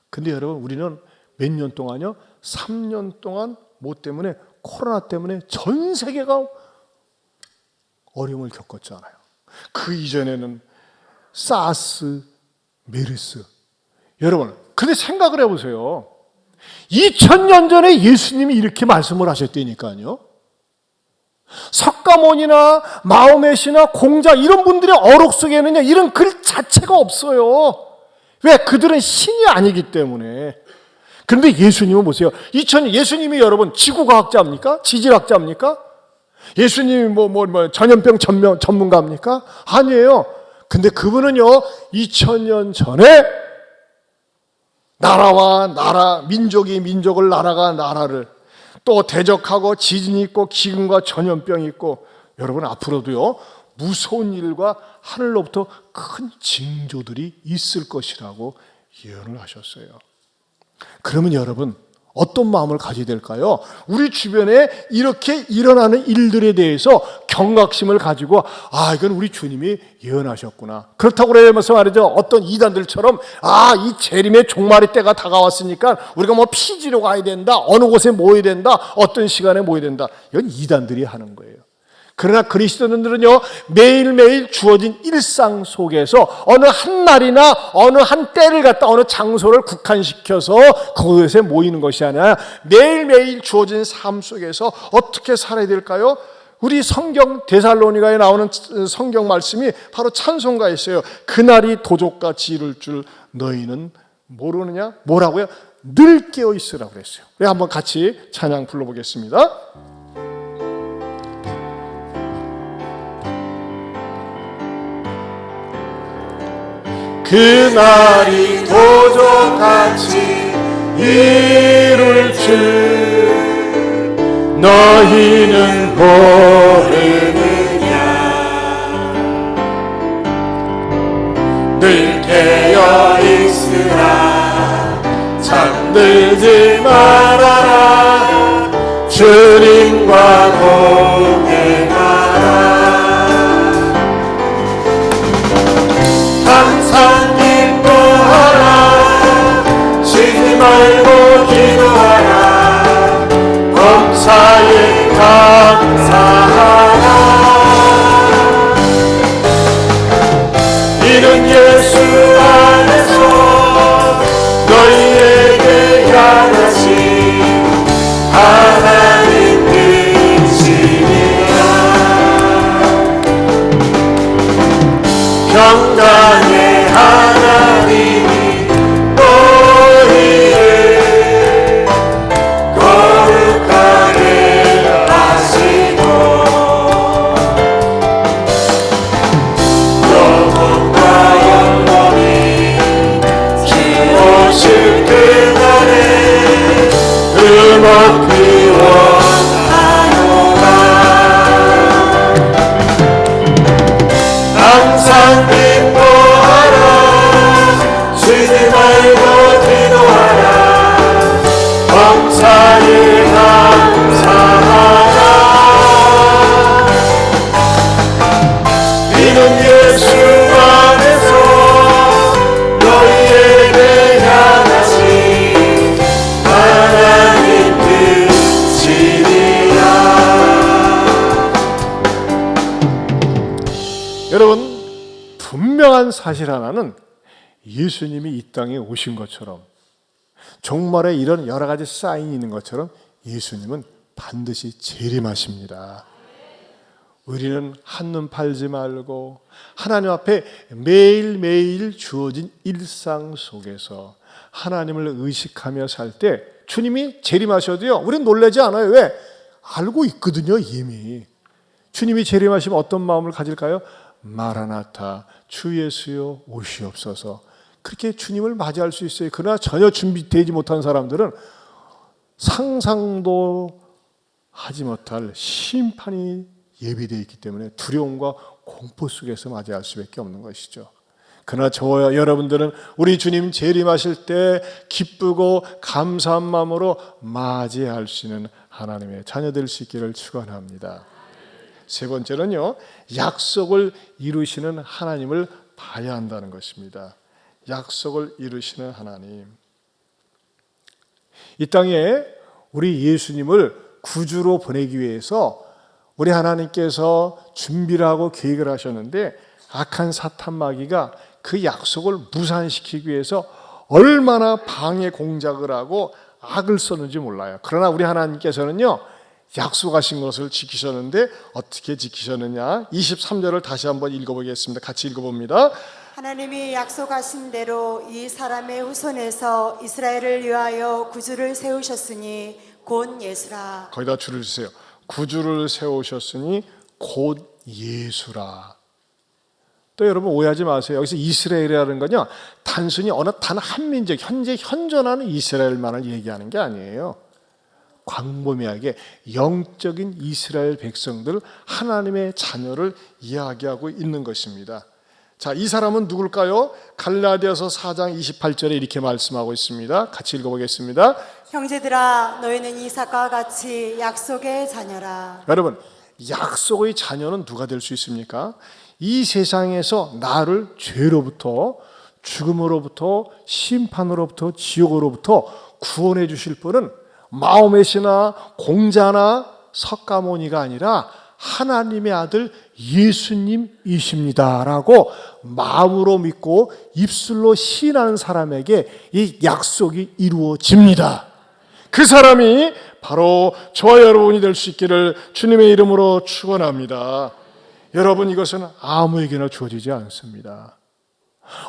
근데 여러분, 우리는 몇 년 동안요? 3년 동안 뭐 때문에? 코로나 때문에 전 세계가 어려움을 겪었잖아요. 그 이전에는 사스, 메르스. 여러분, 근데 생각을 해보세요. 2000년 전에 예수님이 이렇게 말씀을 하셨다니까요. 석가모니나 마호메시나 공자 이런 분들의 어록 속에는요, 이런 글 자체가 없어요. 왜? 그들은 신이 아니기 때문에. 그런데 예수님은 보세요. 예수님이 여러분 지구과학자입니까? 지질학자입니까? 예수님이 전염병 전문가입니까? 아니에요. 근데 그분은요, 2000년 전에 나라와 나라, 민족이 민족을, 나라가 나라를 또 대적하고 지진이 있고 기근과 전염병이 있고, 여러분 앞으로도요 무서운 일과 하늘로부터 큰 징조들이 있을 것이라고 예언을 하셨어요. 그러면 여러분 어떤 마음을 가져야 될까요? 우리 주변에 이렇게 일어나는 일들에 대해서 경각심을 가지고 이건 우리 주님이 예언하셨구나. 그렇다고 그러면서 말이죠. 어떤 이단들처럼 이 재림의 종말의 때가 다가왔으니까 우리가 뭐 피지로 가야 된다. 어느 곳에 모여야 된다. 어떤 시간에 모여야 된다. 이건 이단들이 하는 거예요. 그러나 그리스도인들은요, 매일매일 주어진 일상 속에서 어느 한 날이나 어느 한 때를 갖다 어느 장소를 국한시켜서 그곳에 모이는 것이 아니라 매일매일 주어진 삶 속에서 어떻게 살아야 될까요? 우리 성경 데살로니가에 나오는 성경 말씀이 바로 찬송가에 있어요. 그날이 도적같이 이룰 줄 너희는 모르느냐? 뭐라고요? 늘 깨어 있으라고 그랬어요. 우리 한번 같이 찬양 불러보겠습니다. 그날이 도적같이 이룰 줄 너희는 모르느냐. 늘 깨어 있으라. 잠들지 말아라. 주님과 동행하라. 항상 기뻐하라. 쉬지 말고 기도하라. 범사에 감사하라. 이는 예수 안에서 너희에게 향하신 하나님 뜻이니라. 평강의 하나님이 너희를 거룩하게 하시고 영원과 영원히 지오실 그날에 음악이 원하노라. 항상 기뻐하라. 쉬지 말고 기도하라. 범사에 감사하라. 이는 예수 안에서 너희에게 향하신 하나님 뜻이니라. 여러분, 분명한 사실 하나는 예수님이 이 땅에 오신 것처럼 종말에 이런 여러 가지 사인이 있는 것처럼 예수님은 반드시 재림하십니다. 우리는 한눈 팔지 말고 하나님 앞에 매일매일 주어진 일상 속에서 하나님을 의식하며 살 때 주님이 재림하셔도요, 우리는 놀라지 않아요. 왜? 알고 있거든요, 이미. 주님이 재림하시면 어떤 마음을 가질까요? 마라나타, 주 예수여 오시옵소서. 그렇게 주님을 맞이할 수 있어요. 그러나 전혀 준비되지 못한 사람들은 상상도 하지 못할 심판이 예비되어 있기 때문에 두려움과 공포 속에서 맞이할 수밖에 없는 것이죠. 그러나 저와 여러분들은 우리 주님 재림하실 때 기쁘고 감사한 마음으로 맞이할 수 있는 하나님의 자녀 될 수 있기를 축원합니다. 세 번째는요, 약속을 이루시는 하나님을 봐야 한다는 것입니다. 약속을 이루시는 하나님. 이 땅에 우리 예수님을 구주로 보내기 위해서 우리 하나님께서 준비를 하고 계획을 하셨는데 악한 사탄 마귀가 그 약속을 무산시키기 위해서 얼마나 방해 공작을 하고 악을 썼는지 몰라요. 그러나 우리 하나님께서는요, 약속하신 것을 지키셨는데 어떻게 지키셨느냐? 23절을 다시 한번 읽어보겠습니다. 같이 읽어봅니다. 하나님이 약속하신 대로 이 사람의 후손에서 이스라엘을 위하여 구주를 세우셨으니 곧 예수라. 거기다 줄을 주세요. 구주를 세우셨으니 곧 예수라. 또 여러분 오해하지 마세요. 여기서 이스라엘이라는 건요, 단순히 어느 단 한 민족, 현재 현존하는 이스라엘만을 얘기하는 게 아니에요. 광범위하게 영적인 이스라엘 백성들, 하나님의 자녀를 이야기하고 있는 것입니다. 자, 이 사람은 누굴까요? 갈라디아서 4장 28절에 이렇게 말씀하고 있습니다. 같이 읽어보겠습니다. 형제들아 너희는 이삭과 같이 약속의 자녀라. 여러분, 약속의 자녀는 누가 될 수 있습니까? 이 세상에서 나를 죄로부터, 죽음으로부터, 심판으로부터, 지옥으로부터 구원해 주실 분은 마호메 씨나 공자나 석가모니가 아니라 하나님의 아들 예수님이십니다라고 마음으로 믿고 입술로 시인하는 사람에게 이 약속이 이루어집니다. 그 사람이 바로 저와 여러분이 될 수 있기를 주님의 이름으로 축원합니다. 여러분, 이것은 아무에게나 주어지지 않습니다.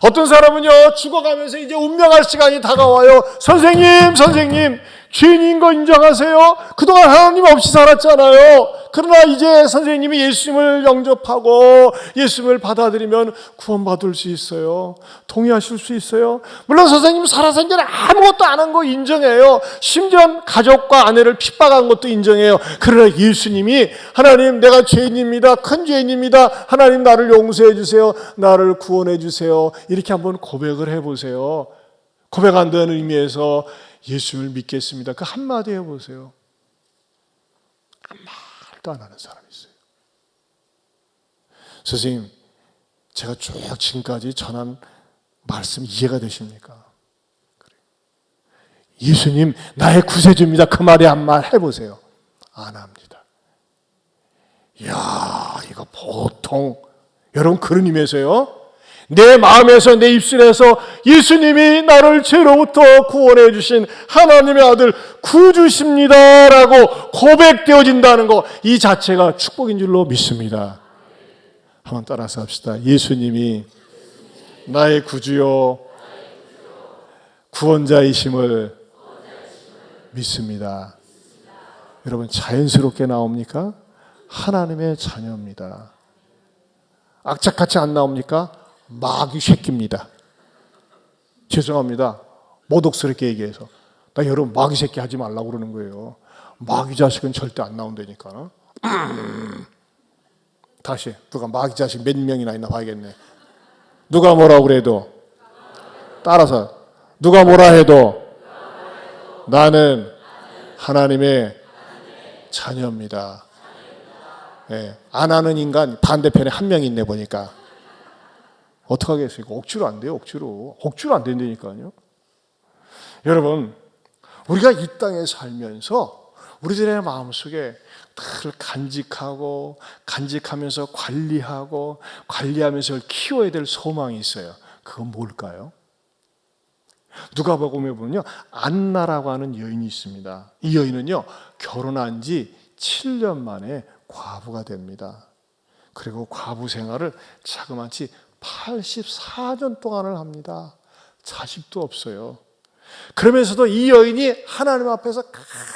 어떤 사람은요, 죽어가면서 이제 운명할 시간이 다가와요. 선생님, 죄인인 거 인정하세요? 그동안 하나님 없이 살았잖아요. 그러나 이제 선생님이 예수님을 영접하고 예수님을 받아들이면 구원받을 수 있어요. 동의하실 수 있어요? 물론 선생님 살아서 이제 아무것도 안 한 거 인정해요. 심지어 가족과 아내를 핍박한 것도 인정해요. 그러나 예수님이 하나님, 내가 죄인입니다. 큰 죄인입니다. 하나님, 나를 용서해 주세요. 나를 구원해 주세요. 이렇게 한번 고백을 해보세요. 고백한다는 의미에서 예수님을 믿겠습니다. 그 한마디 해보세요. 아무 말도 안 하는 사람이 있어요. 선생님, 제가 쭉 지금까지 전한 말씀 이해가 되십니까? 그래요. 예수님 나의 구세주입니다. 그 말에 한 말 해보세요. 안 합니다. 이야, 이거 보통, 여러분, 그런 의미에서요, 내 마음에서, 내 입술에서 예수님이 나를 죄로부터 구원해 주신 하나님의 아들 구주십니다라고 고백되어진다는 거, 이 자체가 축복인 줄로 믿습니다. 한번 따라서 합시다. 예수님이 나의 구주요 구원자이심을 믿습니다. 여러분, 자연스럽게 나옵니까? 하나님의 자녀입니다. 악착같이 안 나옵니까? 마귀 새끼입니다. 죄송합니다. 모독스럽게 얘기해서. 나 여러분 마귀 새끼 하지 말라고 그러는 거예요. 마귀 자식은 절대 안 나온다니까. 다시, 누가 마귀 자식 몇 명이나 있나 봐야겠네. 누가 뭐라고 그래도, 따라서 누가 뭐라 해도 나는 하나님의 자녀입니다. 네, 안 하는 인간 반대편에 한 명 있네 보니까. 어떡하겠습니까? 억지로 안 돼요. 억지로 안 된다니까요. 여러분, 우리가 이 땅에 살면서 우리들의 마음속에 늘 간직하면서 관리하면서 키워야 될 소망이 있어요. 그건 뭘까요? 누가복음에 보면요, 안나라고 하는 여인이 있습니다. 이 여인은요, 결혼한 지 7년 만에 과부가 됩니다. 그리고 과부 생활을 자그마치 84년 동안을 합니다. 자식도 없어요. 그러면서도 이 여인이 하나님 앞에서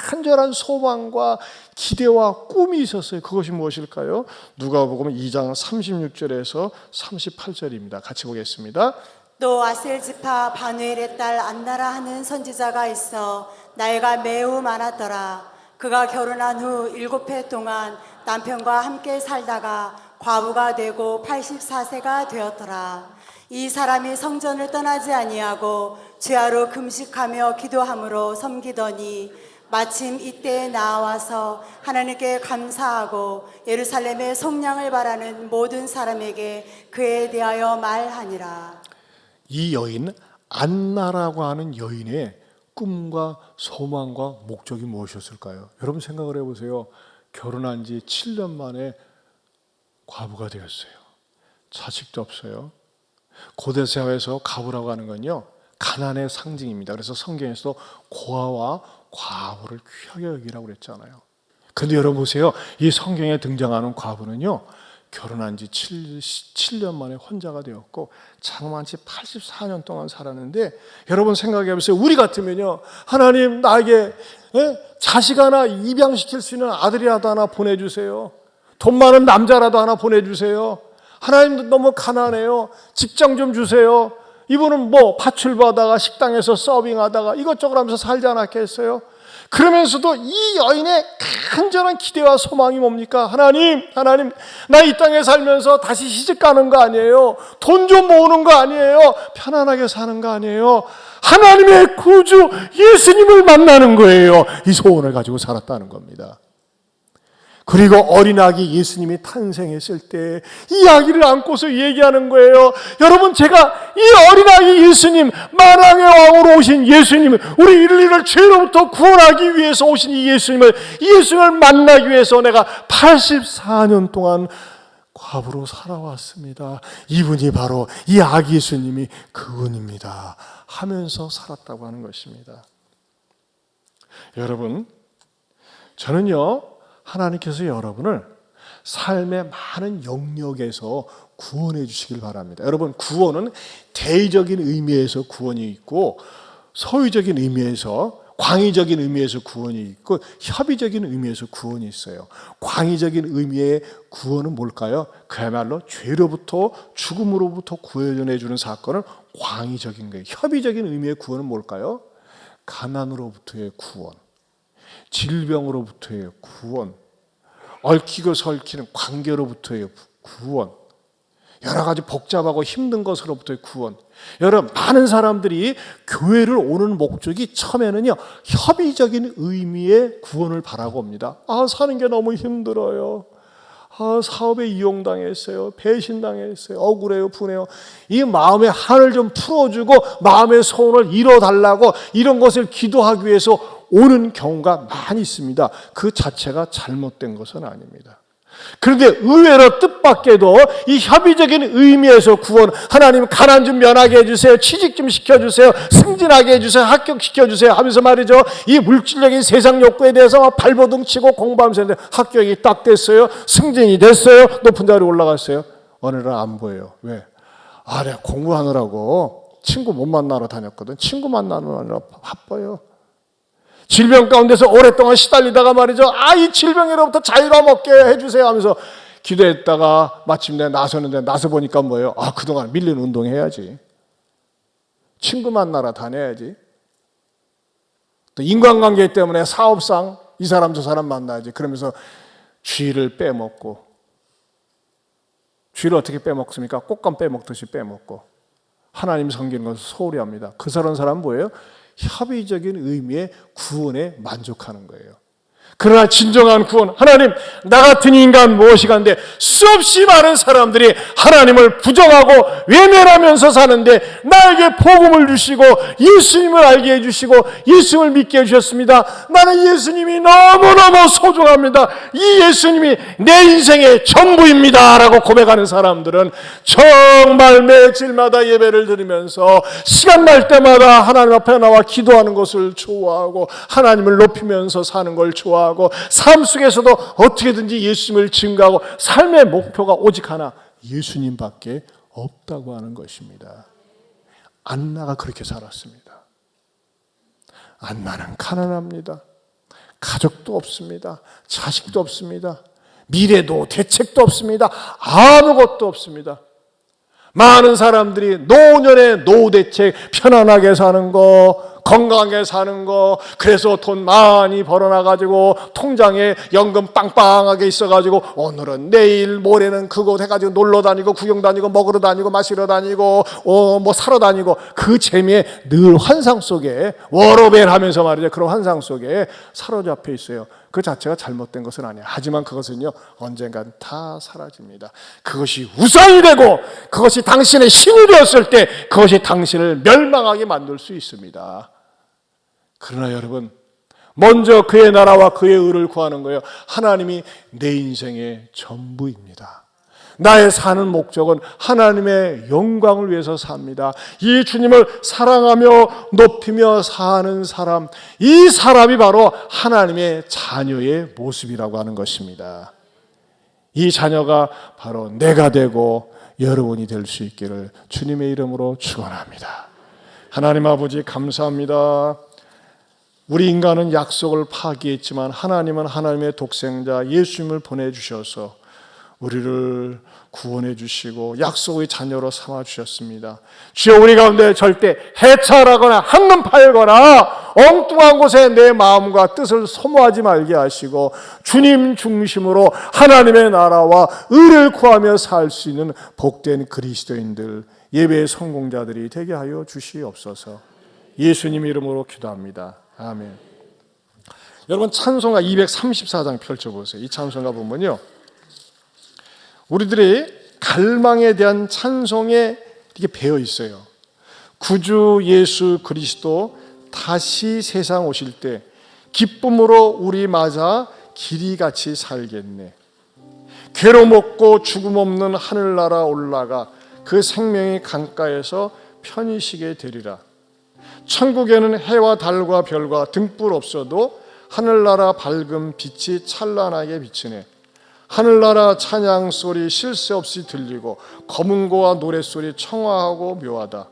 간절한 소망과 기대와 꿈이 있었어요. 그것이 무엇일까요? 누가복음 2장 36절에서 38절입니다. 같이 보겠습니다. 또 아셀 지파 바누엘의 딸 안나라 하는 선지자가 있어 나이가 매우 많았더라. 그가 결혼한 후 7해 동안 남편과 함께 살다가 과부가 되고 84세가 되었더라. 이 사람이 성전을 떠나지 아니하고 주야로 금식하며 기도함으로 섬기더니 마침 이때에 나와서 하나님께 감사하고 예루살렘의 속량을 바라는 모든 사람에게 그에 대하여 말하니라. 이 여인, 안나라고 하는 여인의 꿈과 소망과 목적이 무엇이었을까요? 여러분 생각을 해보세요. 결혼한 지 7년 만에 과부가 되었어요. 자식도 없어요. 고대 사회에서 과부라고 하는 건요, 가난의 상징입니다. 그래서 성경에서도 고아와 과부를 귀하게 여기라고 그랬잖아요. 그런데 여러분 보세요. 이 성경에 등장하는 과부는요, 결혼한 지 7년 만에 혼자가 되었고 자그마치 84년 동안 살았는데, 여러분 생각해 보세요. 우리 같으면요, 하나님 나에게 자식 하나 입양시킬 수 있는 아들이라도 하나 보내주세요. 돈 많은 남자라도 하나 보내주세요. 하나님도 너무 가난해요. 직장 좀 주세요. 이분은 뭐 밭을 받다가 식당에서 서빙하다가 이것저것 하면서 살지 않았겠어요? 그러면서도 이 여인의 간절한 기대와 소망이 뭡니까? 하나님, 나 이 땅에 살면서 다시 시집 가는 거 아니에요. 돈 좀 모으는 거 아니에요. 편안하게 사는 거 아니에요. 하나님의 구주 예수님을 만나는 거예요. 이 소원을 가지고 살았다는 겁니다. 그리고 어린아기 예수님이 탄생했을 때 이야기를 안고서 얘기하는 거예요. 여러분, 제가 이 어린아기 예수님, 만왕의 왕으로 오신 예수님, 우리 인류를 죄로부터 구원하기 위해서 오신 이 예수님을 만나기 위해서 내가 84년 동안 과부로 살아왔습니다. 이분이 바로 이 아기 예수님이 그분입니다 하면서 살았다고 하는 것입니다. 여러분, 저는요, 하나님께서 여러분을 삶의 많은 영역에서 구원해 주시길 바랍니다. 여러분, 구원은 대의적인 의미에서 구원이 있고 소유적인 의미에서, 광의적인 의미에서 구원이 있고 협의적인 의미에서 구원이 있어요. 광의적인 의미의 구원은 뭘까요? 그야말로 죄로부터, 죽음으로부터 구원해 주는 사건은 광의적인 거예요. 협의적인 의미의 구원은 뭘까요? 가난으로부터의 구원, 질병으로부터의 구원, 얽히고 설키는 관계로부터의 구원, 여러 가지 복잡하고 힘든 것으로부터의 구원. 여러분, 많은 사람들이 교회를 오는 목적이 처음에는요, 협의적인 의미의 구원을 바라고 옵니다. 사는 게 너무 힘들어요. 사업에 이용당했어요. 배신당했어요. 억울해요. 분해요. 이 마음의 한을 좀 풀어주고 마음의 소원을 이뤄달라고 이런 것을 기도하기 위해서 오는 경우가 많이 있습니다. 그 자체가 잘못된 것은 아닙니다. 그런데 의외로 뜻밖에도 이 협의적인 의미에서 구원, 하나님 가난 좀 면하게 해주세요, 취직 좀 시켜주세요, 승진하게 해주세요, 합격시켜주세요 하면서 말이죠, 이 물질적인 세상 욕구에 대해서 막 발버둥 치고 공부하면서 했는데 합격이 딱 됐어요, 승진이 됐어요, 높은 자리로 올라갔어요. 어느 날 안 보여요. 왜? 내가 공부하느라고 친구 못 만나러 다녔거든. 친구 만나느라 바빠요. 질병 가운데서 오랫동안 시달리다가 말이죠, 이 질병으로부터 자유가 먹게 해주세요 하면서 기도했다가 마침내 나서는데, 나서 보니까 뭐예요? 그동안 밀린 운동 해야지, 친구 만나러 다녀야지, 또 인간관계 때문에 사업상 이 사람 저 사람 만나야지, 그러면서 쥐를 빼먹고, 쥐를 어떻게 빼먹습니까? 꽃감 빼먹듯이 빼먹고 하나님 섬기는 것을 소홀히 합니다. 그런 사람은 뭐예요? 협의적인 의미의 구원에 만족하는 거예요. 그러나 진정한 구원, 하나님, 나 같은 인간 무엇이 간데 수없이 많은 사람들이 하나님을 부정하고 외면하면서 사는데 나에게 복음을 주시고 예수님을 알게 해주시고 예수님을 믿게 해주셨습니다. 나는 예수님이 너무너무 소중합니다. 이 예수님이 내 인생의 전부입니다 라고 고백하는 사람들은 정말 며칠마다 예배를 드리면서 시간 날 때마다 하나님 앞에 나와 기도하는 것을 좋아하고 하나님을 높이면서 사는 걸 좋아하고 삶 속에서도 어떻게든지 예수님을 증거하고 삶의 목표가 오직 하나, 예수님밖에 없다고 하는 것입니다. 안나가 그렇게 살았습니다. 안나는 가난합니다. 가족도 없습니다. 자식도 없습니다. 미래도 대책도 없습니다. 아무것도 없습니다. 많은 사람들이 노년의 노대책, 편안하게 사는 거, 건강하게 사는 거, 그래서 돈 많이 벌어놔가지고 통장에 연금 빵빵하게 있어가지고 오늘은 내일 모레는 그거 해가지고 놀러 다니고 구경 다니고 먹으러 다니고 마시러 다니고 뭐 사러 다니고 그 재미에 늘 환상 속에 워러벨 하면서 말이죠, 그런 환상 속에 사로잡혀 있어요. 그 자체가 잘못된 것은 아니에요. 하지만 그것은요, 언젠간 다 사라집니다. 그것이 우상이 되고 그것이 당신의 신이 되었을 때 그것이 당신을 멸망하게 만들 수 있습니다. 그러나 여러분, 먼저 그의 나라와 그의 의를 구하는 거예요. 하나님이 내 인생의 전부입니다. 나의 사는 목적은 하나님의 영광을 위해서 삽니다. 이 주님을 사랑하며 높이며 사는 사람, 이 사람이 바로 하나님의 자녀의 모습이라고 하는 것입니다. 이 자녀가 바로 내가 되고 여러분이 될 수 있기를 주님의 이름으로 축원합니다. 하나님 아버지, 감사합니다. 우리 인간은 약속을 파기했지만 하나님은 하나님의 독생자 예수님을 보내주셔서 우리를 구원해 주시고 약속의 자녀로 삼아 주셨습니다. 주여, 우리 가운데 절대 해탈하거나 한눈 팔거나 엉뚱한 곳에 내 마음과 뜻을 소모하지 말게 하시고 주님 중심으로 하나님의 나라와 의를 구하며 살 수 있는 복된 그리스도인들, 예배의 성공자들이 되게 하여 주시옵소서. 예수님 이름으로 기도합니다. 아멘. 여러분, 찬송가 234장 펼쳐보세요. 이 찬송가 보면요, 우리들이 갈망에 대한 찬송에 이게 배어 있어요. 구주 예수 그리스도 다시 세상 오실 때 기쁨으로 우리 맞아 길이같이 살겠네. 괴로움 없고 죽음 없는 하늘나라 올라가 그 생명의 강가에서 편히 쉬게 되리라. 천국에는 해와 달과 별과 등불 없어도 하늘나라 밝은 빛이 찬란하게 비치네. 하늘나라 찬양 소리 쉴 새 없이 들리고 검은고와 노랫소리 청아하고 묘하다.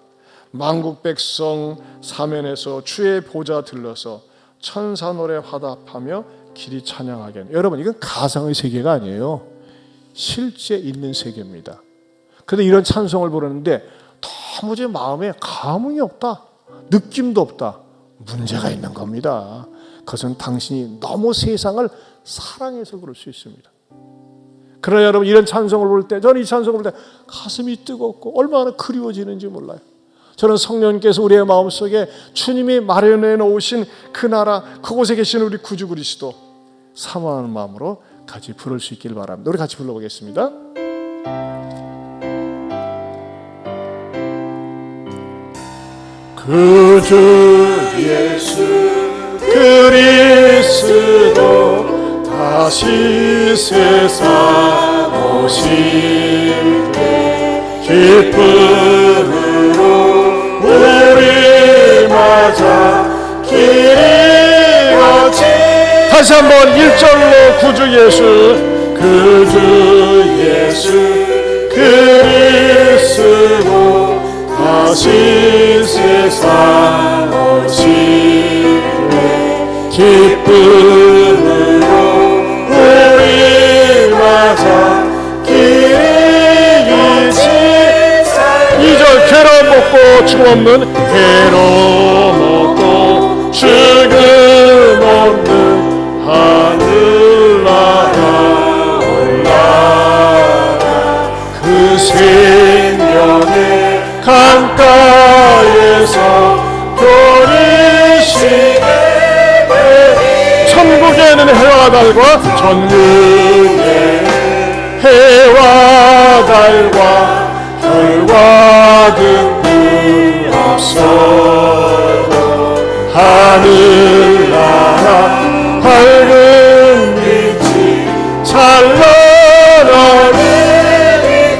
만국 백성 사면에서 주의 보좌 들러서 천사 노래 화답하며 길이 찬양하겠네. 여러분, 이건 가상의 세계가 아니에요. 실제 있는 세계입니다. 그런데 이런 찬송을 부르는데 도무지 마음에 감흥이 없다, 느낌도 없다. 문제가 있는 겁니다. 그것은 당신이 너무 세상을 사랑해서 그럴 수 있습니다. 그러나 여러분, 이런 찬송을 부를 때, 저는 이 찬송을 부를 때 가슴이 뜨겁고 얼마나 그리워지는지 몰라요. 저는 성령님께서 우리의 마음속에 주님이 마련해 놓으신 그 나라, 그곳에 계신 우리 구주 그리스도 사모하는 마음으로 같이 부를 수 있길 바랍니다. 우리 같이 불러보겠습니다. 구주 예수 그리스도 다시 세상 오실 때 기쁨으로 우리 맞아 길이 같이. 다시 한번 1절로 구주 예수 그리스도 다시 세상 오실 때 기쁨으로 우리 맞아 길이 같이. 2절 괴로움 없고 죽음 없는, 괴로움 없고 죽음 없는 하늘나라 올라가 그 생명의 강가에서 편히 쉬게 되리. 천국에는 해와 달과 전국에 해와 달과 별과 등불 없어도 하늘나라 밝은 빛이 찬란하네.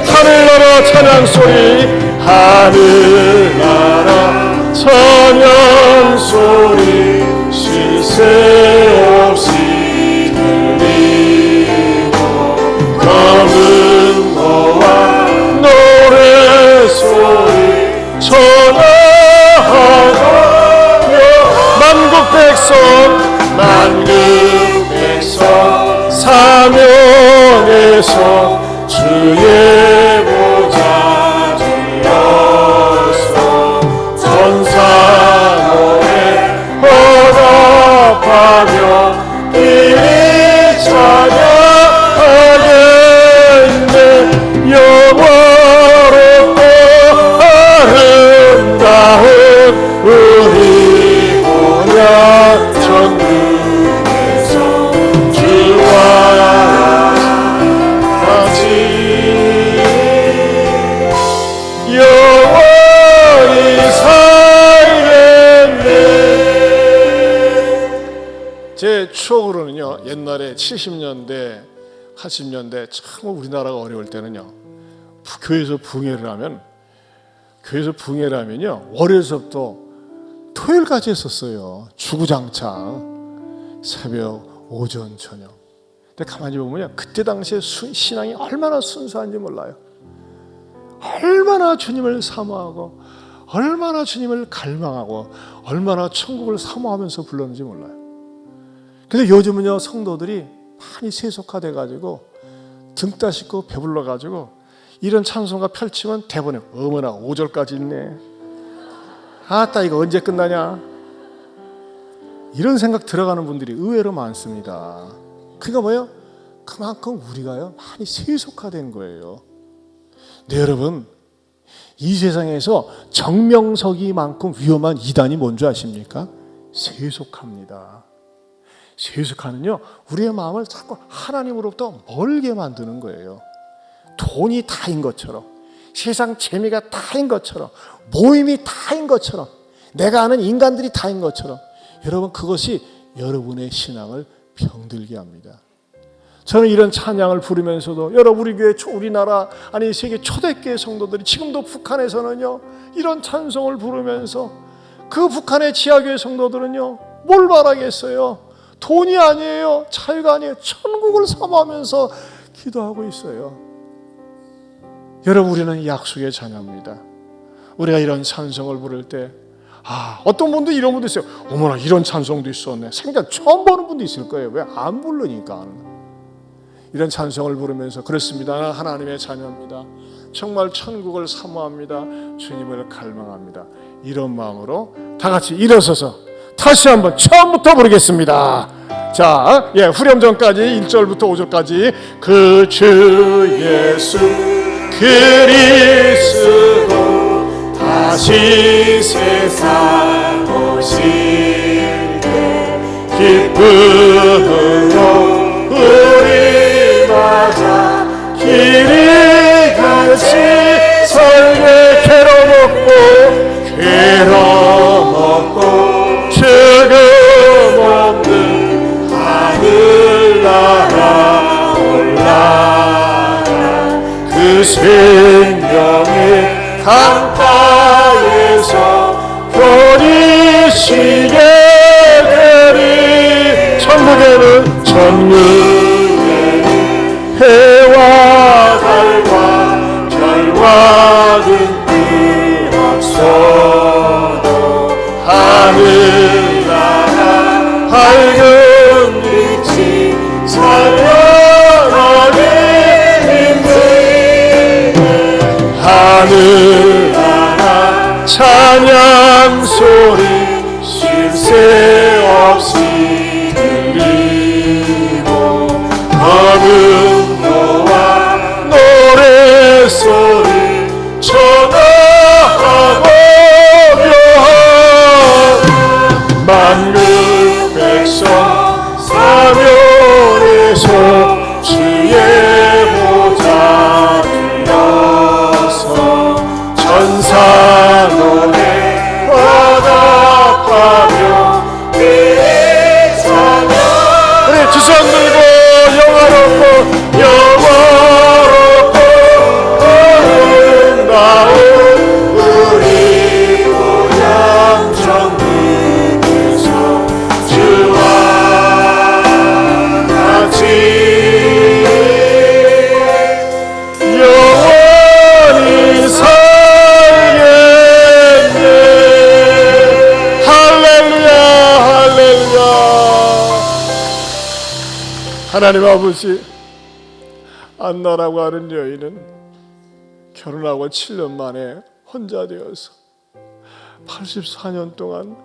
하늘나라 찬양 소리, 하늘나라 찬양 소리 쉴 새 없이 들리고 검은 고와 노래소리 전하하며 만국 백성 사면에서 주의 보좌 들려서 천사 노래 화답하며 길이 찬양하겠네. 영원롭고 아름다운 우리 고향 천국에서 주와 같이 영원히 살겠네. 제 추억으로는요, 옛날에 70년대 80년대 참 우리나라가 어려울 때는요, 교회에서 붕해를 하면요 월요일서부터 토요일까지 했었어요. 주구장창 새벽 오전 저녁. 근데 가만히 보면요, 그때 당시에 신앙이 얼마나 순수한지 몰라요. 얼마나 주님을 사모하고 얼마나 주님을 갈망하고 얼마나 천국을 사모하면서 불렀는지 몰라요. 근데 요즘은요, 성도들이 많이 세속화돼가지고 등 따시고 배불러가지고 이런 찬송가 펼치면 대본에 어머나 5절까지 있네. 아따 이거 언제 끝나냐. 이런 생각 들어가는 분들이 의외로 많습니다. 그게 뭐예요? 그만큼 우리가요 많이 세속화된 거예요. 네, 여러분, 이 세상에서 정명석이만큼 위험한 이단이 뭔지 아십니까? 세속화입니다. 세속화는요 우리의 마음을 자꾸 하나님으로부터 멀게 만드는 거예요. 돈이 다인 것처럼, 세상 재미가 다인 것처럼, 모임이 다인 것처럼, 내가 아는 인간들이 다인 것처럼, 여러분, 그것이 여러분의 신앙을 병들게 합니다. 저는 이런 찬양을 부르면서도 여러분, 우리 교회, 우리나라, 아니 세계 초대교회 성도들이 지금도 북한에서는요 이런 찬송을 부르면서, 그 북한의 지하교회 성도들은요 뭘 바라겠어요? 돈이 아니에요, 자유가 아니에요, 천국을 사모하면서 기도하고 있어요. 여러분, 우리는 약속의 자녀입니다. 우리가 이런 찬송을 부를 때, 어떤 분도 이런 분도 있어요. 어머나, 이런 찬송도 있었네. 생전 처음 보는 분도 있을 거예요. 왜? 안 부르니까. 이런 찬송을 부르면서, 그렇습니다, 나는 하나님의 자녀입니다, 정말 천국을 사모합니다, 주님을 갈망합니다, 이런 마음으로 다 같이 일어서서 다시 한번 처음부터 부르겠습니다. 자, 후렴전까지 1절부터 5절까지. 그 주 예수 그리스도 다시 세상 오실 때 기쁨으로 우리 맞아 길이 같이 설계 괴로 먹고 죽음 없는 하늘나라 올라가 그 생명의 강가에서 편히 되리. 천국에는 해와 달과 별과 등불 없어도 하늘나라 밝은 빛이 찬양하게 힘들 하늘나라 찬양 소리 쉴 새 없이 들리고 검은 노와 노래소리 전하고 만국 백성 사면에서 주의 보좌 들려서 천사 노래 화답하며 그의 찬양. 그래, 두 손 들고 영화롭고 아름다운 우리 고향 천국에서 주와 같이 영원히 살겠네. 할렐루야, 할렐루야. 하나님 아버지, 안나라고 하는 여인은 결혼하고 7년 만에 혼자 되어서 84년 동안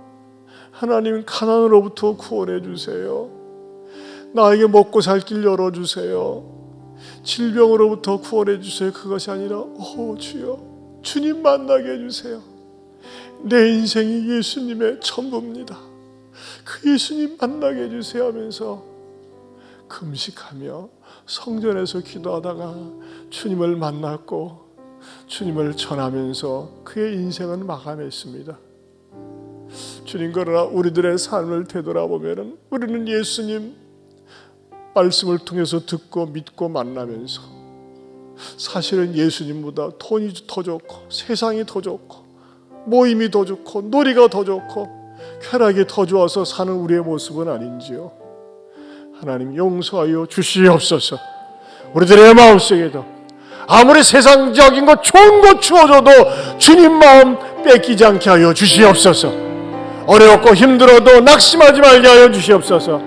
하나님 가난으로부터 구원해 주세요. 나에게 먹고 살 길 열어주세요. 질병으로부터 구원해 주세요. 그것이 아니라 주여, 주님 만나게 해주세요. 내 인생이 예수님의 전부입니다. 그 예수님 만나게 해주세요 하면서 금식하며 성전에서 기도하다가 주님을 만났고 주님을 전하면서 그의 인생은 마감했습니다. 주님, 그러나 우리들의 삶을 되돌아보면 우리는 예수님 말씀을 통해서 듣고 믿고 만나면서 사실은 예수님보다 돈이 더 좋고 세상이 더 좋고 모임이 더 좋고 놀이가 더 좋고 쾌락이 더 좋아서 사는 우리의 모습은 아닌지요. 하나님, 용서하여 주시옵소서. 우리들의 마음속에도 아무리 세상적인 것 좋은 것 주어줘도 주님 마음 뺏기지 않게 하여 주시옵소서. 어렵고 힘들어도 낙심하지 말게 하여 주시옵소서.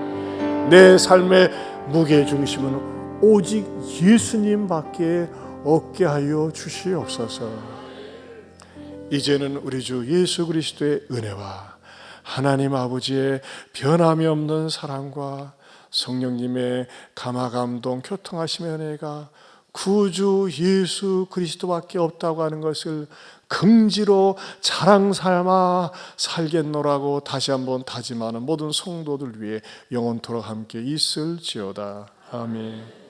내 삶의 무게 중심은 오직 예수님밖에 없게 하여 주시옵소서. 이제는 우리 주 예수 그리스도의 은혜와 하나님 아버지의 변함이 없는 사랑과 성령님의 감화감동 교통하심의 은혜가 구주 예수 그리스도밖에 없다고 하는 것을 긍지로 자랑 삼아 살겠노라고 다시 한번 다짐하는 모든 성도들 위해 영원토록 함께 있을지어다. 아멘.